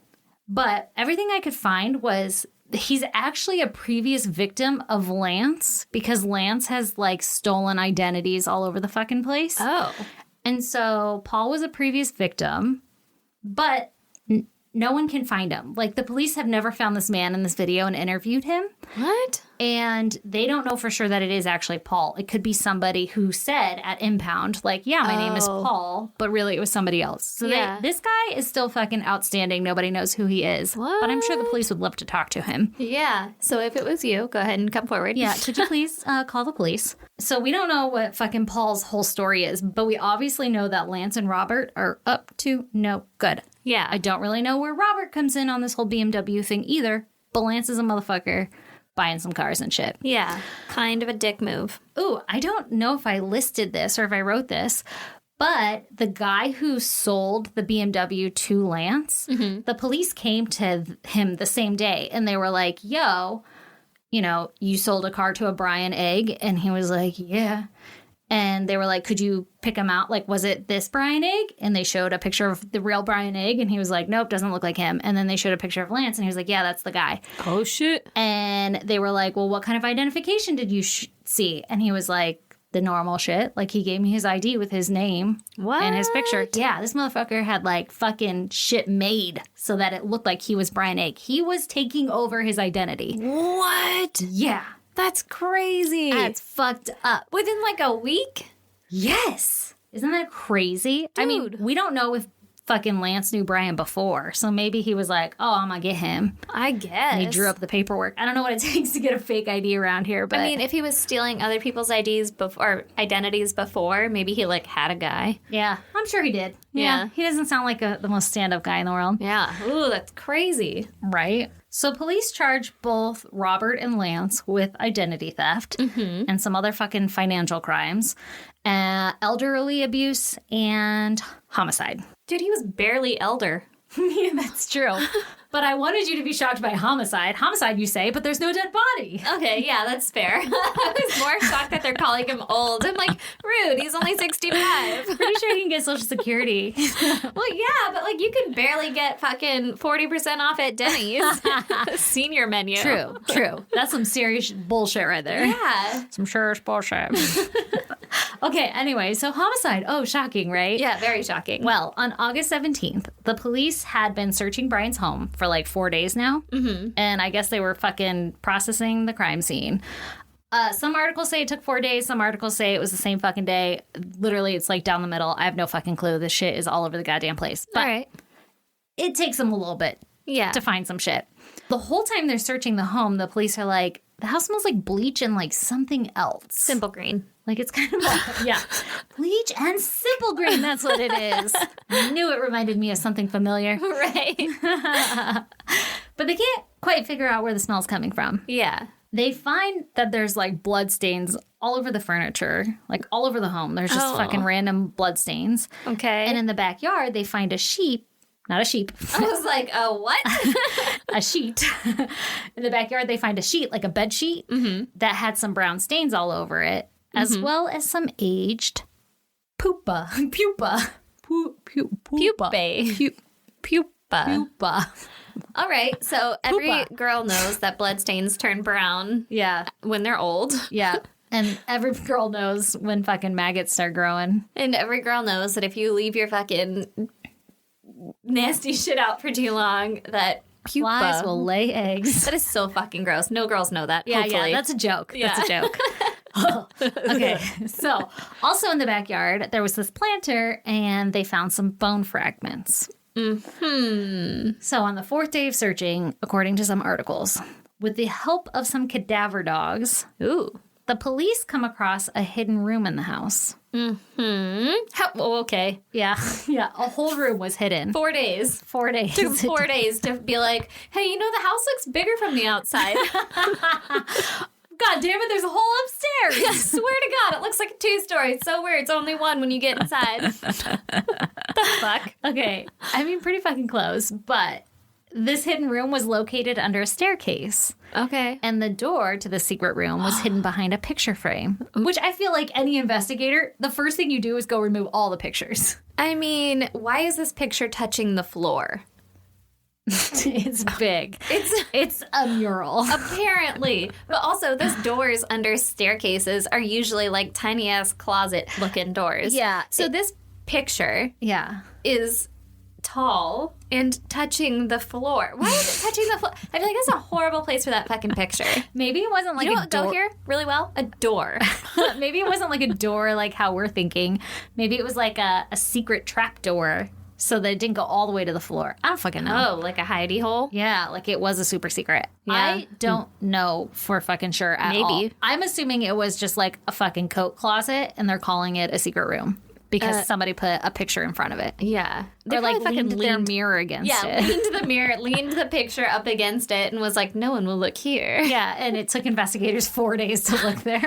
But everything I could find was he's actually a previous victim of Lance because Lance has like stolen identities all over the fucking place. Oh. And so Paul was a previous victim, but no one can find him. Like the police have never found this man in this video and interviewed him. What? And they don't know for sure that it is actually Paul. It could be somebody who said at impound, like, yeah, my name is Paul, but really it was somebody else. So this guy is still fucking outstanding. Nobody knows who he is. What? But I'm sure the police would love to talk to him. Yeah. So if it was you, go ahead and come forward. Yeah. Could you please call the police? So we don't know what fucking Paul's whole story is, but we obviously know that Lance and Robert are up to no good. Yeah. I don't really know where Robert comes in on this whole BMW thing either, but Lance is a motherfucker buying some cars and shit. Yeah. Kind of a dick move. Ooh, I don't know if I listed this or if I wrote this, but the guy who sold the BMW to Lance, the police came to him the same day and they were like, yo, you know, you sold a car to a Brian Egg? And he was like, yeah. And they were like, could you pick him out? Like, was it this Brian Egg? And they showed a picture of the real Brian Egg. And he was like, nope, doesn't look like him. And then they showed a picture of Lance. And he was like, yeah, that's the guy. Oh, shit. And they were like, well, what kind of identification did you see? And he was like, the normal shit. Like, he gave me his ID with his name and his picture. Yeah, this motherfucker had, like, fucking shit made so that it looked like he was Brian Egg. He was taking over his identity. What? Yeah. That's crazy. That's fucked up. Within like a week? Yes. Isn't that crazy? Dude. I mean, we don't know if fucking Lance knew Brian before. So maybe he was like, oh, I'm going to get him. I guess. And he drew up the paperwork. I don't know what it takes to get a fake ID around here. But I mean, if he was stealing other people's IDs or identities before, maybe he like had a guy. Yeah, I'm sure he did. Yeah. He doesn't sound like the most stand-up guy in the world. Yeah. Ooh, that's crazy. Right? So police charge both Robert and Lance with identity theft and some other fucking financial crimes, elderly abuse, and homicide. Dude, he was barely elder. Yeah, that's true. But I wanted you to be shocked by homicide. Homicide, you say, but there's no dead body. Okay, yeah, that's fair. I was more shocked that they're calling him old. I'm like, rude, he's only 65. Pretty sure he can get Social Security. Well, yeah, but like you can barely get fucking 40% off at Denny's. Senior menu. True. That's some serious bullshit right there. Yeah. Some serious bullshit. Okay, anyway, so homicide. Oh, shocking, right? Yeah, very shocking. Well, on August 17th, the police had been searching Brian's home for like 4 days now. Mm-hmm. And I guess they were fucking processing the crime scene. Some articles say it took 4 days. Some articles say it was the same fucking day. Literally, it's like down the middle. I have no fucking clue. This shit is all over the goddamn place. But all right. It takes them a little bit to find some shit. The whole time they're searching the home, the police are like, the house smells like bleach and like something else. Simple Green. Like it's kind of yeah, bleach and Simple Green. That's what it is. I knew it reminded me of something familiar. Right. But they can't quite figure out where the smell's coming from. Yeah. They find that there's like blood stains all over the furniture, like all over the home. There's just fucking random blood stains. Okay. And in the backyard, they find a sheep. Not a sheep. I was like, oh, what? A sheet. In the backyard, they find a sheet, like a bed sheet, that had some brown stains all over it, as well as some aged pupa. Pupa. Pupa. All right. So every girl knows that bloodstains turn brown Yeah. when they're old. Yeah. And every girl knows when fucking maggots start growing. And every girl knows that if you leave your fucking nasty shit out for too long, that pupa Flies will lay eggs. That is so fucking gross. No girls know that. Yeah, hopefully. yeah, that's a joke. That's a joke. Okay, so also in the backyard, there was this planter, and they found some bone fragments. So on the fourth day of searching, according to some articles, with the help of some cadaver dogs, the police come across a hidden room in the house. Okay. Yeah, yeah, a whole room was hidden. 4 days. 4 days. Took 4 days to be like, hey, you know, the house looks bigger from the outside. God damn it, there's a hole upstairs. I swear to God, it looks like a 2-story. It's so weird. It's only one when you get inside. The fuck? Okay, I mean, pretty fucking close, but this hidden room was located under a staircase. Okay. And the door to the secret room was hidden behind a picture frame, which I feel like any investigator, the first thing you do is go remove all the pictures. I mean, why is this picture touching the floor? It's big. It's a mural. Apparently. But also, those doors under staircases are usually like tiny-ass closet-looking doors. Yeah. So this picture Yeah. is tall and touching the floor. Why is it touching the floor? I feel like that's a horrible place for that fucking picture. Maybe it wasn't like You know a what door. go here really well? A door. Maybe it wasn't like a door like how we're thinking. Maybe it was like a secret trap door so that it didn't go all the way to the floor. I don't fucking know. Oh, like a hidey hole? Yeah, like it was a super secret. Yeah. I don't know for fucking sure at all. Maybe. I'm assuming it was just like a fucking coat closet and they're calling it a secret room because somebody put a picture in front of it. Yeah. Or like probably leaned their leaned- mirror against Yeah, it. leaned the mirror, leaned the picture up against it and was like, no one will look here. Yeah, and it took investigators 4 days to look there.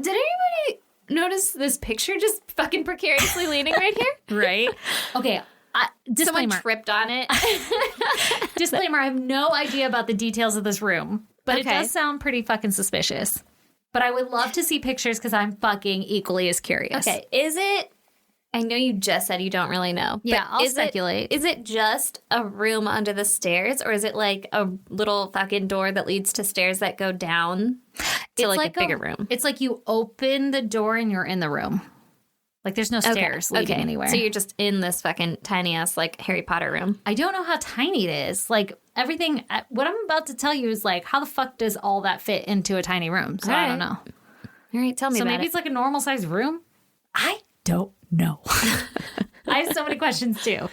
Did anybody notice this picture just fucking precariously leaning right here? Right? Okay. Someone Disclaimer. tripped on it. Disclaimer, I have no idea about the details of this room, but it Okay. does sound pretty fucking suspicious. But I would love to see pictures because I'm fucking equally as curious. Okay, is it... I know you just said you don't really know. But Yeah, I'll is speculate. Is it just a room under the stairs, or is it like a little fucking door that leads to stairs that go down to like a bigger room? It's like you open the door and you're in the room. Like there's no stairs leading anywhere. So you're just in this fucking tiny ass like Harry Potter room. I don't know how tiny it is. Like everything, what I'm about to tell you is like, how the fuck does all that fit into a tiny room? So I don't know. All right, tell me So about maybe it. it's like a normal sized room? I don't know. I have so many questions too.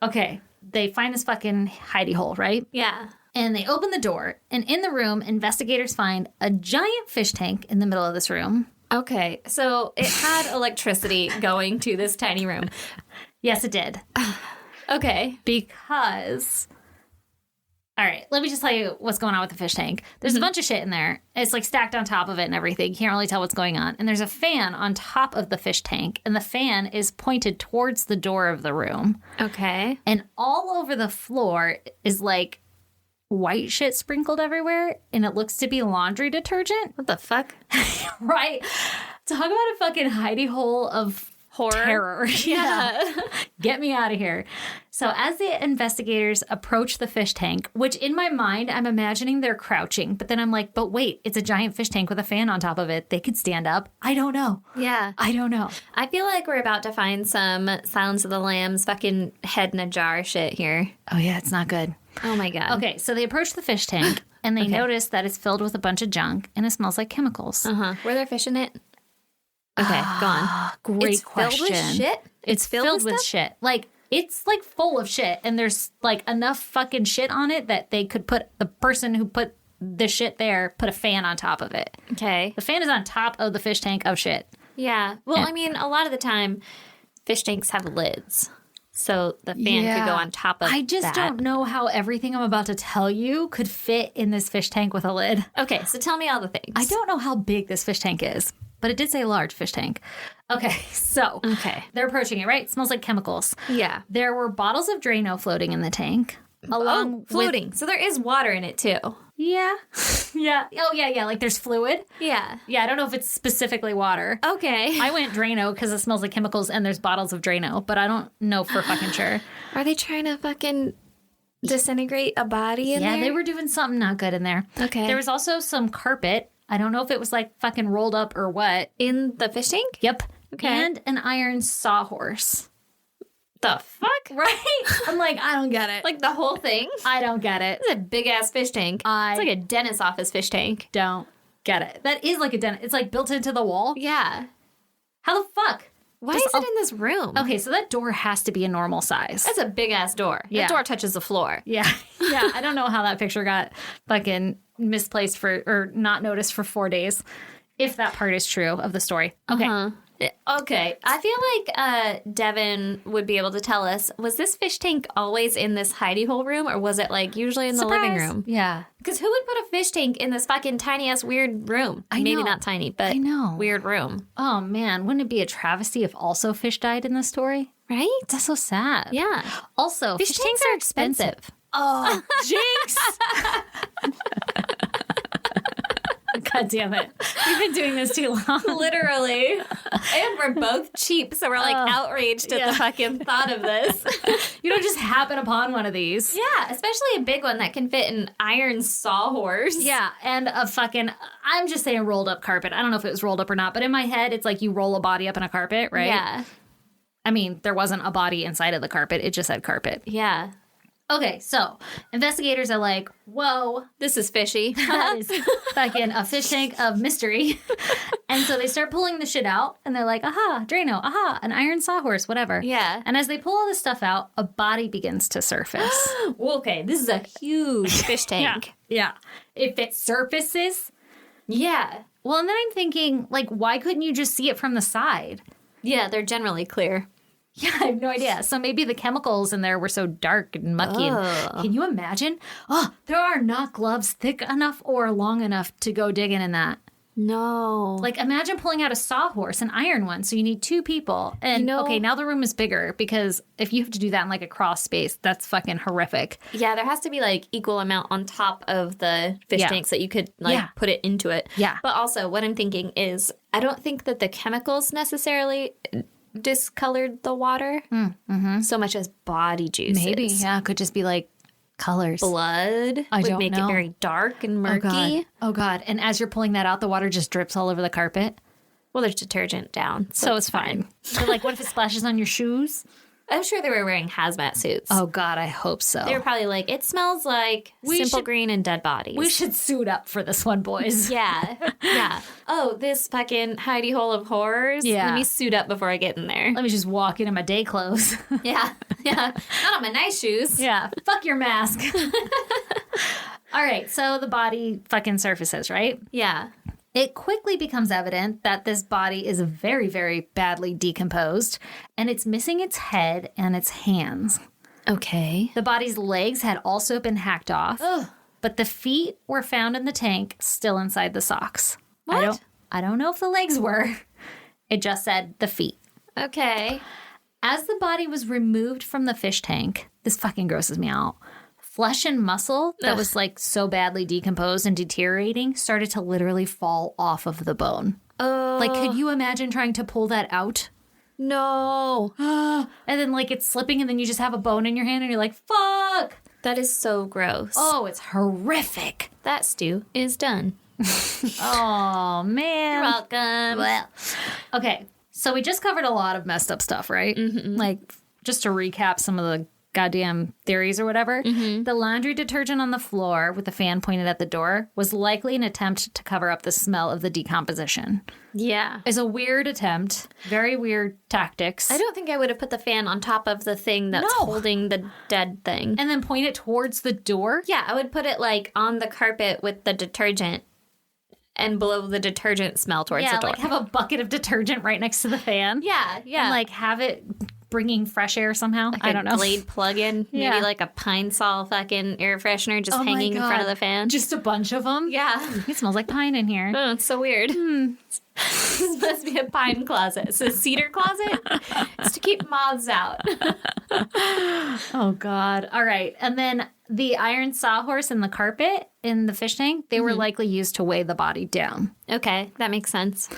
Okay, they find this fucking hidey hole, right? Yeah. And they open the door, and in the room, investigators find a giant fish tank in the middle of this room. Okay, so it had electricity going to this tiny room. Yes, it did. Okay. Because, all right, let me just tell you what's going on with the fish tank. There's a bunch of shit in there. It's like stacked on top of it and everything. You can't really tell what's going on. And there's a fan on top of the fish tank, and the fan is pointed towards the door of the room. Okay. And all over the floor is like white shit sprinkled everywhere, and it looks to be laundry detergent. What the fuck? Right? Talk about a fucking hidey hole of Horror. terror. Yeah. Get me out of here. So as the investigators approach the fish tank, which in my mind, I'm imagining they're crouching, but then I'm like, but wait, it's a giant fish tank with a fan on top of it. They could stand up. I don't know. Yeah. I don't know. I feel like we're about to find some Silence of the Lambs fucking head in a jar shit here. Oh yeah, it's not good. Oh my God. Okay, so they approach the fish tank and they notice that it's filled with a bunch of junk and it smells like chemicals. Uh-huh. Were there fish in it? Okay, gone. Great It's question. filled with shit? It's filled with stuff? shit. Like, it's full of shit, and there's like enough fucking shit on it that they could put the person who put the shit there, put a fan on top of it. Okay. The fan is on top of the fish tank of shit. Yeah. Well, I mean, a lot of the time, fish tanks have lids. So the fan could go on top of I just don't know how everything I'm about to tell you could fit in this fish tank with a lid. Okay, so tell me all the things. I don't know how big this fish tank is, but it did say large fish tank. Okay, so they're approaching it, right? It smells like chemicals. Yeah. There were bottles of Drano floating in the tank. Floating. So there is water in it, too. Yeah. Yeah. Oh, yeah. Like there's fluid. Yeah. Yeah, I don't know if it's specifically water. Okay. I went Drano because it smells like chemicals and there's bottles of Drano, but I don't know for fucking sure. Are they trying to fucking disintegrate a body in there? Yeah, they were doing something not good in there. Okay. There was also some carpet. I don't know if it was like fucking rolled up or what. In the fish tank? Yep. Okay. And an iron sawhorse. The fuck? Right? I'm like, I don't get it. Like the whole thing? I don't get it. It's a big-ass fish tank. It's like a dentist's office fish tank. Don't get it. That is like a dent. It's like built into the wall. Yeah. How the fuck? Why is it in this room? Okay, so that door has to be a normal size. That's a big-ass door. Yeah. The door touches the floor. Yeah. Yeah. I don't know how that picture got fucking misplaced or not noticed for 4 days. If that part is true of the story. Okay. Uh-huh. Okay. I feel like Devin would be able to tell us, was this fish tank always in this hidey hole room, or was it like usually in the living room? Yeah. Because who would put a fish tank in this fucking tiny ass weird room? Maybe know. not tiny, but weird room. Oh man, wouldn't it be a travesty if also fish died in this story? Right? That's so sad. Yeah. Also, Fish tanks are expensive. Oh, jinx! God damn it. We've been doing this too long. Literally. And we're both cheap, so we're like outraged at the fucking thought of this. You don't just happen upon one of these. Yeah, especially a big one that can fit an iron sawhorse. Yeah, and a fucking, I'm just saying rolled up carpet. I don't know if it was rolled up or not, but in my head, it's like you roll a body up in a carpet, right? Yeah. I mean, there wasn't a body inside of the carpet. It just had carpet. Yeah. Okay, so investigators are like, whoa, This is fishy. that is fucking a fish tank of mystery. And so they start pulling the shit out, and they're like, aha, Drano, aha, an iron sawhorse, whatever. Yeah. And as they pull all this stuff out, a body begins to surface. Okay, this is a huge fish tank. Yeah. If it surfaces. Yeah. Well, and then I'm thinking, like, why couldn't you just see it from the side? Yeah, they're generally clear. Yeah, I have no idea. So maybe the chemicals in there were so dark and mucky. And, can you imagine? Oh, there are not gloves thick enough or long enough to go digging in that. No. Like, imagine pulling out a sawhorse, an iron one. So you need 2 people. And, okay, now the room is bigger because if you have to do that in, like, a cross space, that's fucking horrific. Yeah, there has to be, like, equal amount on top of the fish tanks that you could, like, put it into it. Yeah. But also, what I'm thinking is, I don't think that the chemicals necessarily discolored the water so much as body juices. Maybe, yeah. It could just be, like, colors. Blood I would don't make know. it very dark and murky. Oh, God. And as you're pulling that out, the water just drips all over the carpet. Well, there's detergent down, So it's fine. But, like, what if it splashes on your shoes? I'm sure they were wearing hazmat suits. Oh, God, I hope so. They were probably like, it smells like Simple Green and dead bodies. We should suit up for this one, boys. Yeah. Yeah. Oh, this fucking hidey hole of horrors. Yeah. Let me suit up before I get in there. Let me just walk in my day clothes. Yeah. Yeah. Not on my nice shoes. Yeah. Fuck your mask. All right. So the body fucking surfaces, right? Yeah. It quickly becomes evident that this body is very, very badly decomposed, and it's missing its head and its hands. Okay. The body's legs had also been hacked off, but the feet were found in the tank, still inside the socks. What? I don't know if the legs were. It just said the feet. Okay. As the body was removed from the fish tank, this fucking grosses me out. Flesh and muscle that was like so badly decomposed and deteriorating started to literally fall off of the bone. Like, could you imagine trying to pull that out? No. And then, like, it's slipping and then you just have a bone in your hand and you're like, fuck. That is so gross. Oh, it's horrific. That stew is done. Oh, man. You're welcome. Well, okay, so we just covered a lot of messed up stuff, right? Like, just to recap some of the goddamn theories or whatever, the laundry detergent on the floor with the fan pointed at the door was likely an attempt to cover up the smell of the decomposition. Yeah. It's a weird attempt. Very weird tactics. I don't think I would have put the fan on top of the thing that's No. holding the dead thing. And then point it towards the door? Yeah, I would put it like on the carpet with the detergent and blow the detergent smell towards the door. Like have a bucket of detergent right next to the fan. Yeah, yeah. And like have it bringing fresh air somehow. like I don't know. Glade plug-in, Yeah. maybe like a Pine Sol fucking air freshener just Oh my hanging in front of God. the fan. Just a bunch of them? Yeah. It smells like pine in here. Oh, it's so weird. This must be a pine closet. It's a cedar closet. It's to keep moths out. Oh, God. All right. And then the iron sawhorse and the carpet in the fish tank, they were likely used to weigh the body down. Okay, that makes sense.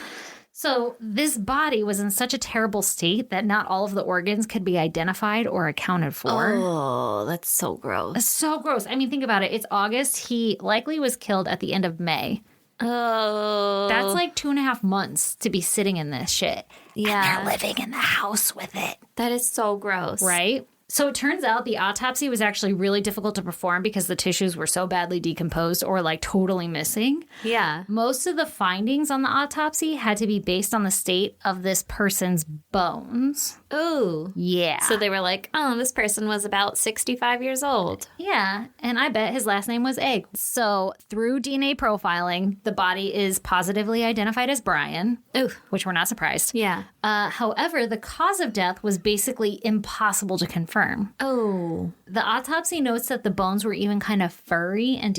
So this body was in such a terrible state that not all of the organs could be identified or accounted for. Oh, that's so gross. It's so gross. I mean, think about it. It's August. He likely was killed at the end of May. Oh. That's like 2.5 months to be sitting in this shit. Yeah. And they're living in the house with it. That is so gross. Right? So it turns out the autopsy was actually really difficult to perform because the tissues were so badly decomposed or like totally missing. Yeah. Most of the findings on the autopsy had to be based on the state of this person's bones. Ooh. Yeah. So they were like, oh, this person was about 65 years old. Yeah, and I bet his last name was Egg. So through DNA profiling, the body is positively identified as Brian, Ooh. which we're not surprised. Yeah. However, the cause of death was basically impossible to confirm. Oh. The autopsy notes that the bones were even kind of furry and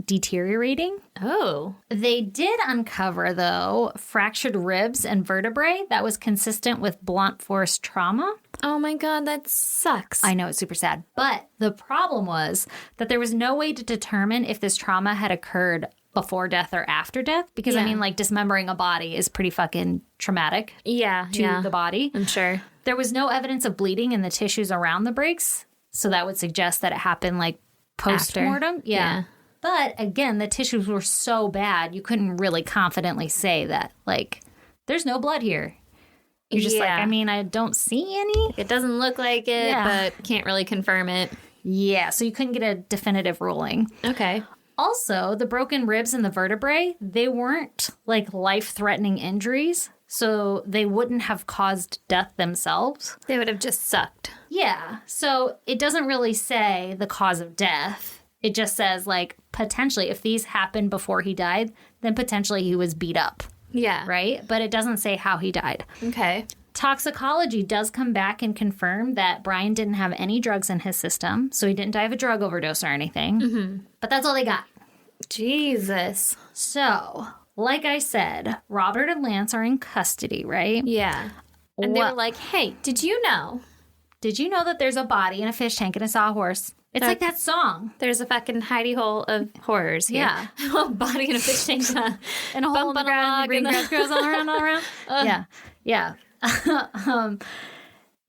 deteriorating. Oh. They did uncover, though, fractured ribs and vertebrae that was consistent with blunt force trauma. Oh my God, that sucks. I know, it's super sad. But the problem was that there was no way to determine if this trauma had occurred before death or after death. Because, I Yeah. mean, like, dismembering a body is pretty fucking traumatic Yeah. to the body. I'm sure. There was no evidence of bleeding in the tissues around the breaks. So that would suggest that it happened, like, post-mortem. Yeah. But, again, the tissues were so bad, you couldn't really confidently say that, like, there's no blood here. You're just like, Yeah. I mean, I don't see any. It doesn't look like it, Yeah. but can't really confirm it. Yeah, so you couldn't get a definitive ruling. Okay. Also, the broken ribs and the vertebrae, they weren't like life-threatening injuries, so they wouldn't have caused death themselves. They would have just sucked. Yeah, so it doesn't really say the cause of death. It just says, like, potentially, if these happened before he died, then potentially he was beat up, Yeah. right? But it doesn't say how he died. Okay. Toxicology does come back and confirm that Brian didn't have any drugs in his system, so he didn't die of a drug overdose or anything. But that's all they got. Jesus. So, like I said, Robert and Lance are in custody, right? Yeah. And they Well- were like, hey, did you know Did you know that there's a body in a fish tank and a sawhorse? It's like that song. there's a fucking hidey hole of horrors here? Yeah. A body in a fish tank. And a hole in the Bump on a ground, log the green and grass grows all around, all around. Yeah. Yeah.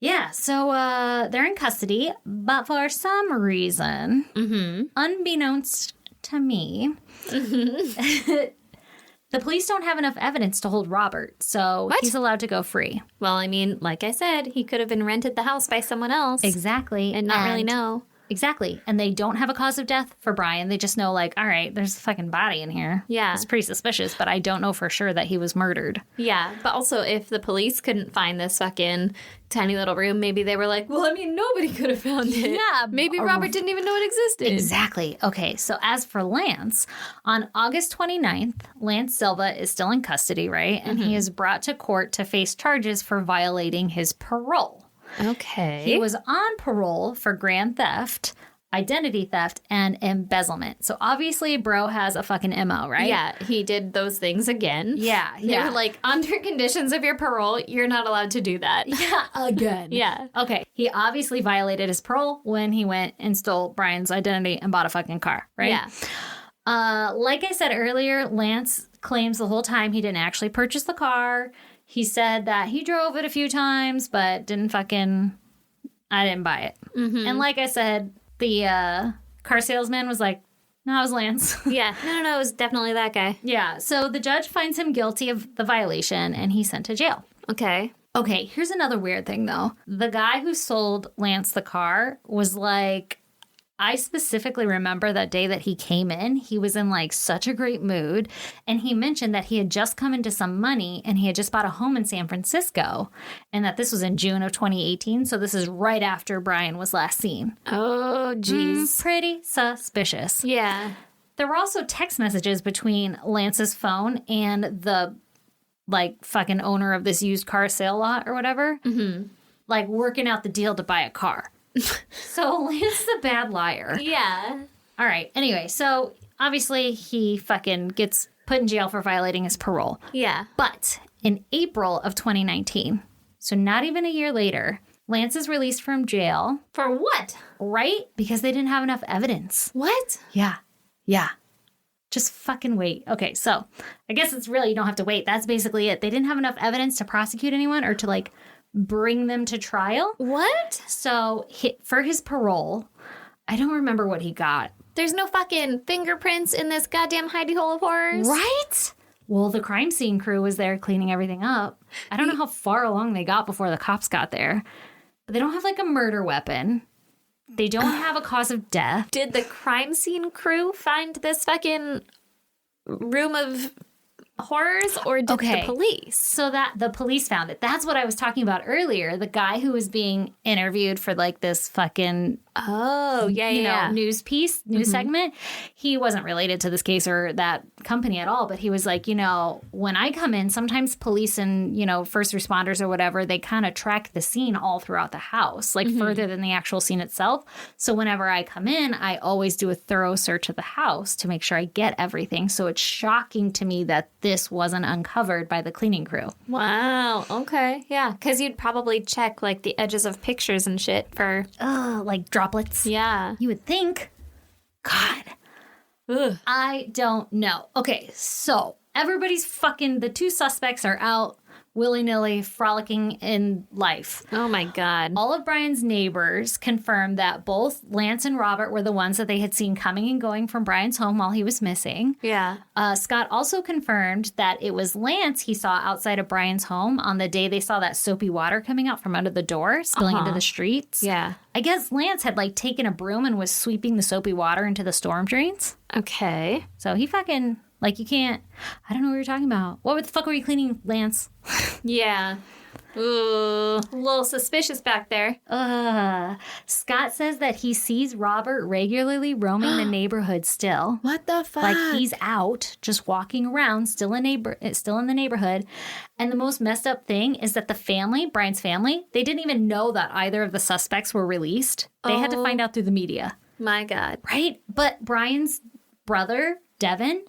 Yeah, so they're in custody, but for some reason, unbeknownst to me, the police don't have enough evidence to hold Robert, so What? he's allowed to go free. Well, I mean, like I said, he could have been rented the house by someone else Exactly. and not really know. Exactly. And they don't have a cause of death for Brian. They just know, like, all right, there's a fucking body in here. Yeah. It's pretty suspicious, but I don't know for sure that he was murdered. Yeah, but also if the police couldn't find this fucking tiny little room, maybe they were like, well, I mean, nobody could have found it. Yeah, Maybe Robert didn't even know it existed. Exactly. Okay, so as for Lance, on August 29th, Lance Silva is still in custody, right? And he is brought to court to face charges for violating his parole. Okay. He was on parole for grand theft, identity theft, and embezzlement. So obviously, bro has a fucking MO, right? Yeah, he did those things again. Yeah, They yeah. were like, under conditions of your parole, you're not allowed to do that. Yeah, again. Yeah. Okay, he obviously violated his parole when he went and stole Brian's identity and bought a fucking car, right? Yeah. Like I said earlier, Lance claims the whole time he didn't actually purchase the car. He said that he drove it a few times, but I didn't buy it. And like I said, the car salesman was like, no, it was Lance. Yeah. No, it was definitely that guy. Yeah, so the judge finds him guilty of the violation and he's sent to jail. Okay. Okay, here's another weird thing, though. The guy who sold Lance the car was like, I specifically remember that day that he came in, he was in like such a great mood. And he mentioned that he had just come into some money and he had just bought a home in San Francisco. And that this was in June of 2018. So this is right after Brian was last seen. Oh, geez. Pretty suspicious. Yeah. There were also text messages between Lance's phone and the like fucking owner of this used car sale lot or whatever. Mm-hmm. Like working out the deal to buy a car. So Lance is a bad liar. Yeah. All right. Anyway, so obviously he fucking gets put in jail for violating his parole. Yeah. But in April of 2019, so not even a year later, Lance is released from jail. For what? Right? Because they didn't have enough evidence. What? Yeah. Yeah. Just fucking wait. Okay, so I guess it's really, you don't have to wait. That's basically it. They didn't have enough evidence to prosecute anyone or to like bring them to trial. What? So for his parole, I don't remember what he got. There's no fucking fingerprints in this goddamn hidey hole of horrors. Right? Well, the crime scene crew was there cleaning everything up. I don't know how far along they got before the cops got there. But they don't have like a murder weapon. They don't have a cause of death. Did the crime scene crew find this fucking room of horrors, or did the police? So that the police found it. That's what I was talking about earlier. The guy who was being interviewed for like this fucking news segment. He wasn't related to this case or that company at all, but he was like, when I come in, sometimes police and, first responders or whatever, they kind of track the scene all throughout the house, like further than the actual scene itself. So whenever I come in, I always do a thorough search of the house to make sure I get everything. So it's shocking to me that this wasn't uncovered by the cleaning crew. Wow. Okay. Yeah. Because you'd probably check like the edges of pictures and shit for like droplets. Yeah. You would think. God. Ugh. I don't know. Okay, so everybody's fucking, the two suspects are out willy-nilly frolicking in life. Oh my God. All of Brian's neighbors confirmed that both Lance and Robert were the ones that they had seen coming and going from Brian's home while he was missing. Yeah. Scott also confirmed that it was Lance he saw outside of Brian's home on the day they saw that soapy water coming out from under the door, spilling into the streets. Yeah. I guess Lance had like taken a broom and was sweeping the soapy water into the storm drains. Okay. So he fucking, like, you can't, I don't know what you're talking about. What the fuck were you cleaning, Lance? Yeah. Ooh, a little suspicious back there. Scott says that he sees Robert regularly roaming the neighborhood still. What the fuck? Like he's out, just walking around, still in the neighborhood. And the most messed up thing is that the family, Brian's family, they didn't even know that either of the suspects were released. They had to find out through the media. My God. Right? But Brian's brother, Devin,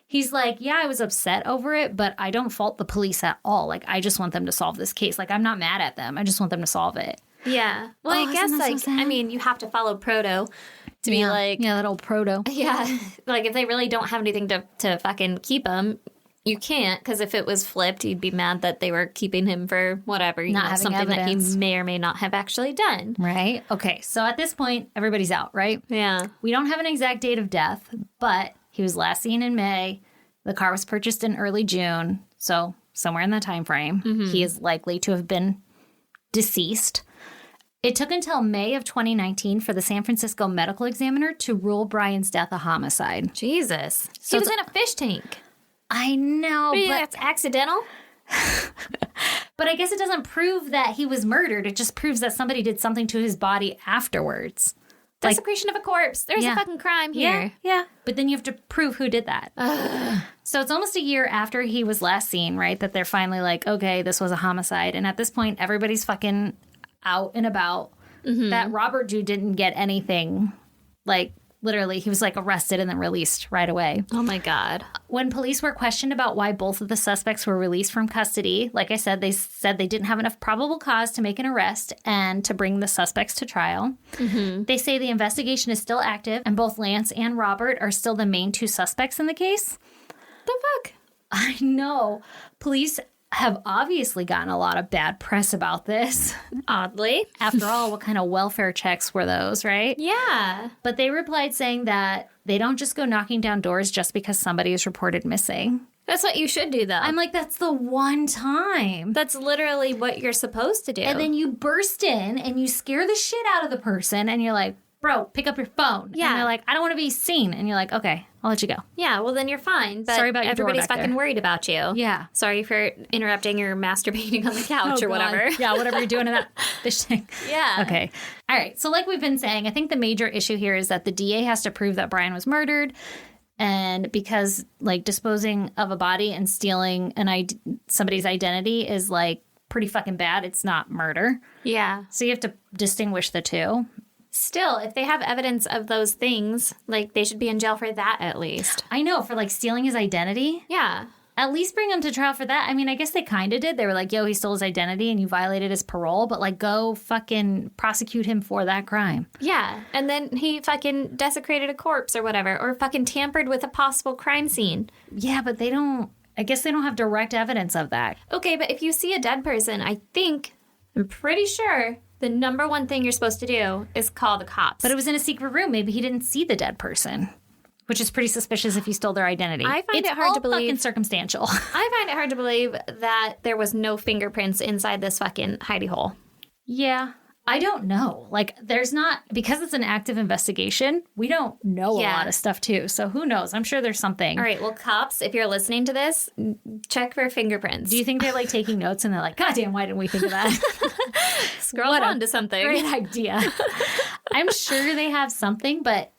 he's like, yeah, I was upset over it, but I don't fault the police at all. Like, I just want them to solve this case. Like, I'm not mad at them. I just want them to solve it. Yeah. Well, I guess, isn't that so sad? I mean, you have to follow proto to be like... Yeah, that old proto. Yeah. Like, if they really don't have anything to fucking keep him, you can't, because if it was flipped, you'd be mad that they were keeping him for whatever, Not having something evidence. that he may or may not have actually done. Right? Okay, so at this point, everybody's out, right? Yeah. We don't have an exact date of death, but he was last seen in May. The car was purchased in early June, so somewhere in that time frame. He is likely to have been deceased. It took until May of 2019 for the San Francisco medical examiner to rule Brian's death a homicide. Jesus. So He was in a fish tank. I know, Maybe but that's accidental? But I guess it doesn't prove that he was murdered. It just proves that somebody did something to his body afterwards. Desecration of a corpse. There's a fucking crime here. Yeah. But then you have to prove who did that. So it's almost a year after he was last seen, right, that they're finally like, okay, this was a homicide. And at this point, everybody's fucking out and about. That Robert Jew didn't get anything. Like, literally, he was like arrested and then released right away. Oh my God. When police were questioned about why both of the suspects were released from custody, like I said, they said they didn't have enough probable cause to make an arrest and to bring the suspects to trial. They say the investigation is still active and both Lance and Robert are still the main two suspects in the case. The fuck? I know. Police have obviously gotten a lot of bad press about this. Oddly. After all, what kind of welfare checks were those, right? Yeah. But they replied saying that they don't just go knocking down doors just because somebody is reported missing. That's what you should do, though. I'm like, that's the one time. That's literally what you're supposed to do. And then you burst in and you scare the shit out of the person and you're like, bro, pick up your phone. Yeah. And they're like, I don't want to be seen. And you're like, okay, I'll let you go. Yeah, well, then you're fine. But Sorry about your door everybody's back fucking there. worried about you. Yeah. Sorry for interrupting your masturbating on the couch or God. whatever. Yeah, whatever you're doing in that fish tank. Yeah. Okay. All right. So like we've been saying, I think the major issue here is that the DA has to prove that Brian was murdered. And because like disposing of a body and stealing somebody's identity is like pretty fucking bad, it's not murder. Yeah. So you have to distinguish the two. Still, if they have evidence of those things, like, they should be in jail for that at least. I know, for like stealing his identity. Yeah. At least bring him to trial for that. I mean, I guess they kind of did. They were like, yo, he stole his identity and you violated his parole, but like go fucking prosecute him for that crime. Yeah. And then he fucking desecrated a corpse or whatever, or fucking tampered with a possible crime scene. Yeah, but I guess they don't have direct evidence of that. Okay, but if you see a dead person, I'm pretty sure the number one thing you're supposed to do is call the cops. But it was in a secret room. Maybe he didn't see the dead person, which is pretty suspicious if he stole their identity. I find it hard to believe. It's fucking circumstantial. I find it hard to believe that there was no fingerprints inside this fucking hidey hole. Yeah. I don't know. Like, there's not, because it's an active investigation, we don't know a lot of stuff, too. So who knows? I'm sure there's something. All right. Well, cops, if you're listening to this, check for fingerprints. Do you think they're, like, taking notes and they're like, God damn, why didn't we think of that? Scroll on to something? Great idea. I'm sure they have something, but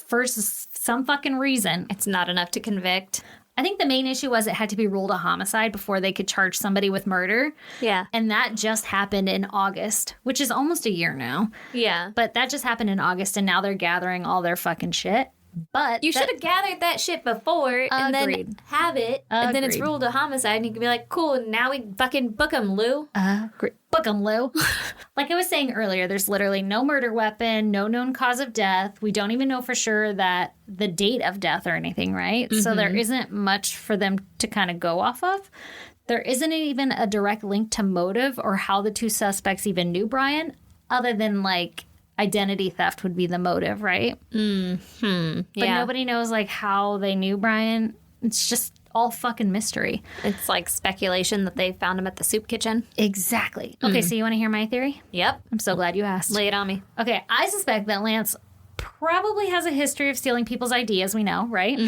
for some fucking reason, It's not enough to convict. I think the main issue was it had to be ruled a homicide before they could charge somebody with murder. Yeah. And that just happened in August, which is almost a year now. Yeah. But that just happened in August, and now they're gathering all their fucking shit. But You should have gathered that shit before and Agreed. then have it. And then it's Agreed. ruled a homicide and you can be like, cool, now we fucking book him, Lou. Book 'em, Lou. Like I was saying earlier, there's literally no murder weapon, no known cause of death. We don't even know for sure that the date of death or anything, right? Mm-hmm. So there isn't much for them to kind of go off of. There isn't even a direct link to motive or how the two suspects even knew Brian, other than like identity theft would be the motive, right? But nobody knows like how they knew Brian. It's just all fucking mystery. It's like speculation that they found him at the soup kitchen. Exactly. Okay, so you want to hear my theory? Yep. I'm so glad you asked. Lay it on me. Okay, I suspect that Lance probably has a history of stealing people's ID, as we know, right?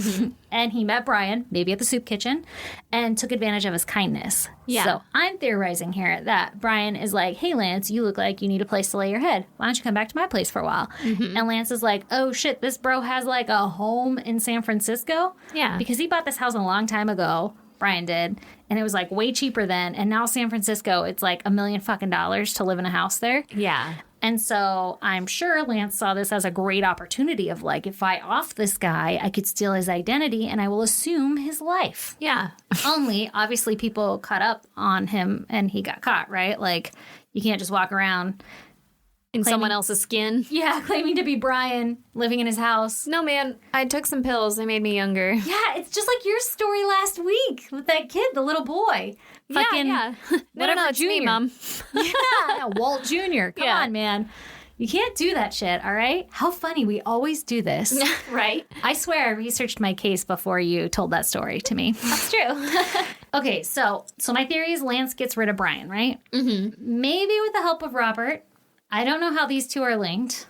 And he met Brian, maybe at the soup kitchen, and took advantage of his kindness. Yeah. So I'm theorizing here that Brian is like, hey, Lance, you look like you need a place to lay your head. Why don't you come back to my place for a while? And Lance is like, oh, shit, this bro has like a home in San Francisco? Yeah. Because he bought this house a long time ago. Brian did. And it was like way cheaper then. And now San Francisco, it's like $1 million fucking dollars to live in a house there. Yeah. And so I'm sure Lance saw this as a great opportunity of like, if I off this guy, I could steal his identity and I will assume his life. Yeah. Only, obviously, people caught up on him and he got caught, right? Like, you can't just walk around. In someone else's skin. Yeah, claiming to be Brian, living in his house. No, man. I took some pills. They made me younger. Yeah, it's just like your story last week with that kid, the little boy. Fucking No, whatever it's me, Junior. Mom. Yeah, Walt Jr. Come Yeah. on, man. You can't do that shit, all right? How funny. We always do this. Right? I swear I researched my case before you told that story to me. That's true. Okay, so my theory is Lance gets rid of Brian, right? Mm-hmm. Maybe with the help of Robert. I don't know how these two are linked.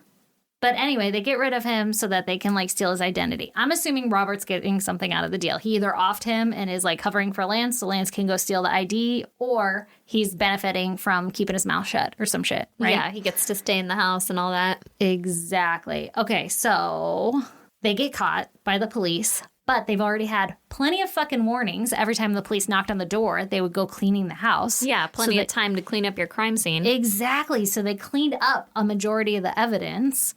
But anyway, they get rid of him so that they can, like, steal his identity. I'm assuming Robert's getting something out of the deal. He either offed him and is, like, covering for Lance so Lance can go steal the ID, or he's benefiting from keeping his mouth shut or some shit, right? Yeah, he gets to stay in the house and all that. Exactly. Okay, so they get caught by the police, but they've already had plenty of fucking warnings. Every time the police knocked on the door, they would go cleaning the house. Yeah, plenty of time to clean up your crime scene. Exactly. So they cleaned up a majority of the evidence.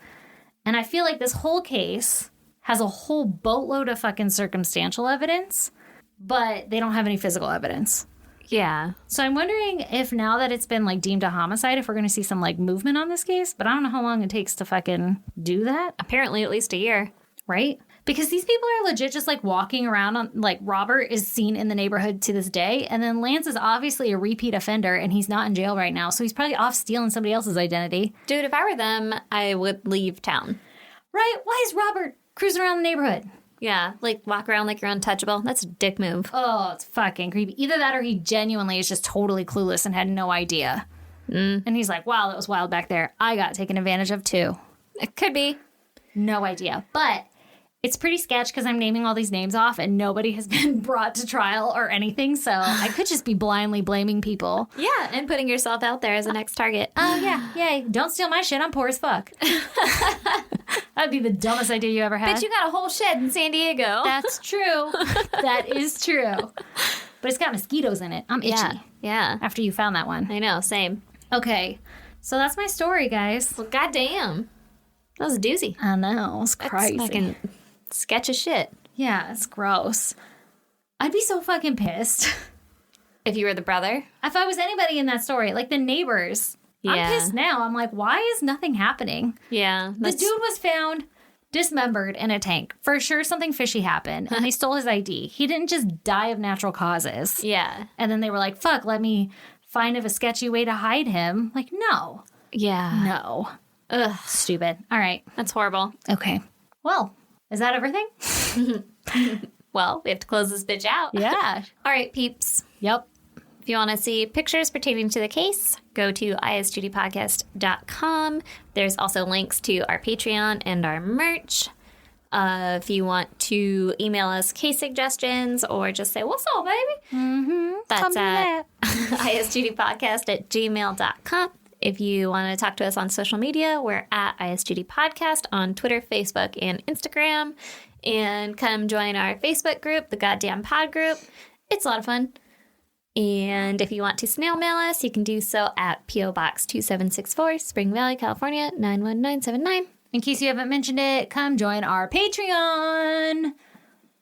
And I feel like this whole case has a whole boatload of fucking circumstantial evidence, but they don't have any physical evidence. Yeah. So I'm wondering if now that it's been like deemed a homicide, if we're going to see some like movement on this case, but I don't know how long it takes to fucking do that. Apparently at least a year. Right? Because these people are legit just like walking around on, like, Robert is seen in the neighborhood to this day. And then Lance is obviously a repeat offender and he's not in jail right now. So he's probably off stealing somebody else's identity. Dude, if I were them, I would leave town. Right? Why is Robert cruising around the neighborhood? Yeah, like walk around like you're untouchable. That's a dick move. Oh, it's fucking creepy. Either that or he genuinely is just totally clueless and had no idea. And he's like, wow, that was wild back there. I got taken advantage of too. It could be. No idea. But it's pretty sketch because I'm naming all these names off and nobody has been brought to trial or anything. So I could just be blindly blaming people. Yeah, and putting yourself out there as a next target. Oh, yeah. Yay. Don't steal my shit. I'm poor as fuck. That'd be the dumbest idea you ever had. But you got a whole shed in San Diego. That's true. That is true. But it's got mosquitoes in it. I'm itchy. Yeah. After you found that one. I know, same. Okay. So that's my story, guys. Well, goddamn. That was a doozy. I know. It's crazy. That's fucking sketch of shit. Yeah, it's gross. I'd be so fucking pissed. If you were the brother? If I was anybody in that story, like the neighbors. Yeah. I'm pissed now. I'm like, why is nothing happening? Yeah. The dude was found dismembered in a tank. For sure something fishy happened. And they stole his ID. He didn't just die of natural causes. Yeah. And then they were like, fuck, let me find a sketchy way to hide him. Like, no. Yeah. No. Ugh. Stupid. All right. That's horrible. Okay. Well, is that everything? Well, we have to close this bitch out. Yeah. All right, peeps. Yep. If you want to see pictures pertaining to the case, go to isjudypodcast.com. There's also links to our Patreon and our merch. If you want to email us case suggestions or just say, what's up, baby? That's at isjudypodcast@gmail.com. If you want to talk to us on social media, we're at isjudypodcast on Twitter, Facebook, and Instagram. And come join our Facebook group, the Goddamn Pod group. It's a lot of fun. And if you want to snail mail us, you can do so at P.O. Box 2764, Spring Valley, California, 91979. In case you haven't mentioned it, come join our Patreon.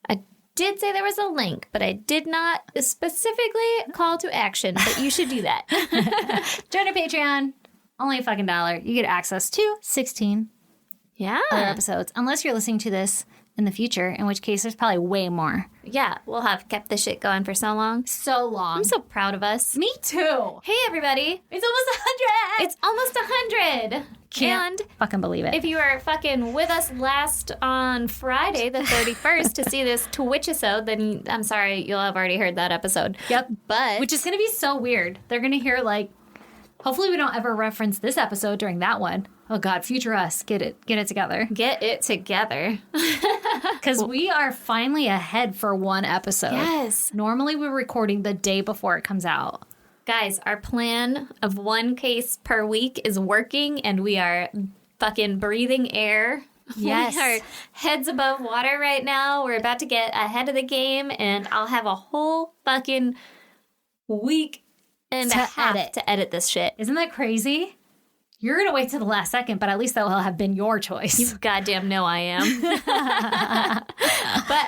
I did say there was a link, but I did not specifically call to action, but you should do that. Join our Patreon. Only a fucking $1. You get access to 16 Yeah. other episodes. Unless you're listening to this in the future, in which case there's probably way more. Yeah, we'll have kept this shit going for so long. So long. I'm so proud of us. Me too. Hey, everybody. It's almost 100. It's almost 100. Can't fucking believe it. If you were fucking with us last on Friday, the 31st, to see this Twitch-isode, then I'm sorry, you'll have already heard that episode. Yep. But Which is going to be so weird. They're going to hear like, hopefully we don't ever reference this episode during that one. Oh God, future us, get it together. get it together. Because we are finally ahead for one episode. Yes. Normally we're recording the day before it comes out. Guys, our plan of one case per week is working, and we are fucking breathing air. Yes. We are heads above water right now. We're about to get ahead of the game, and I'll have a whole fucking week and a half to edit this shit. Isn't that crazy? You're going to wait till the last second, but at least that will have been your choice. You goddamn know I am. But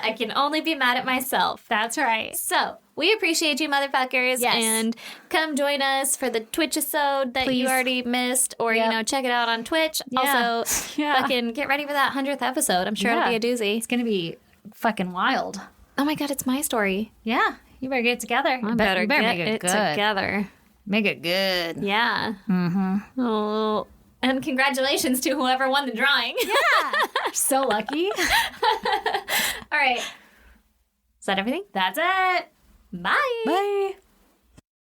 I can only be mad at myself. That's right. So, we appreciate you motherfuckers. Yes. And come join us for the Twitch-isode that Please. you already missed. Or, check it out on Twitch. Yeah. Also, Yeah. fucking get ready for that 100th episode. I'm sure it'll be a doozy. It's going to be fucking wild. Oh my God, it's my story. Yeah. You better get it together. I better you get make it good. together. Make it good. Yeah. Mm-hmm. Oh, and congratulations to whoever won the drawing. Yeah. So lucky. All right. Is that everything? That's it. Bye. Bye.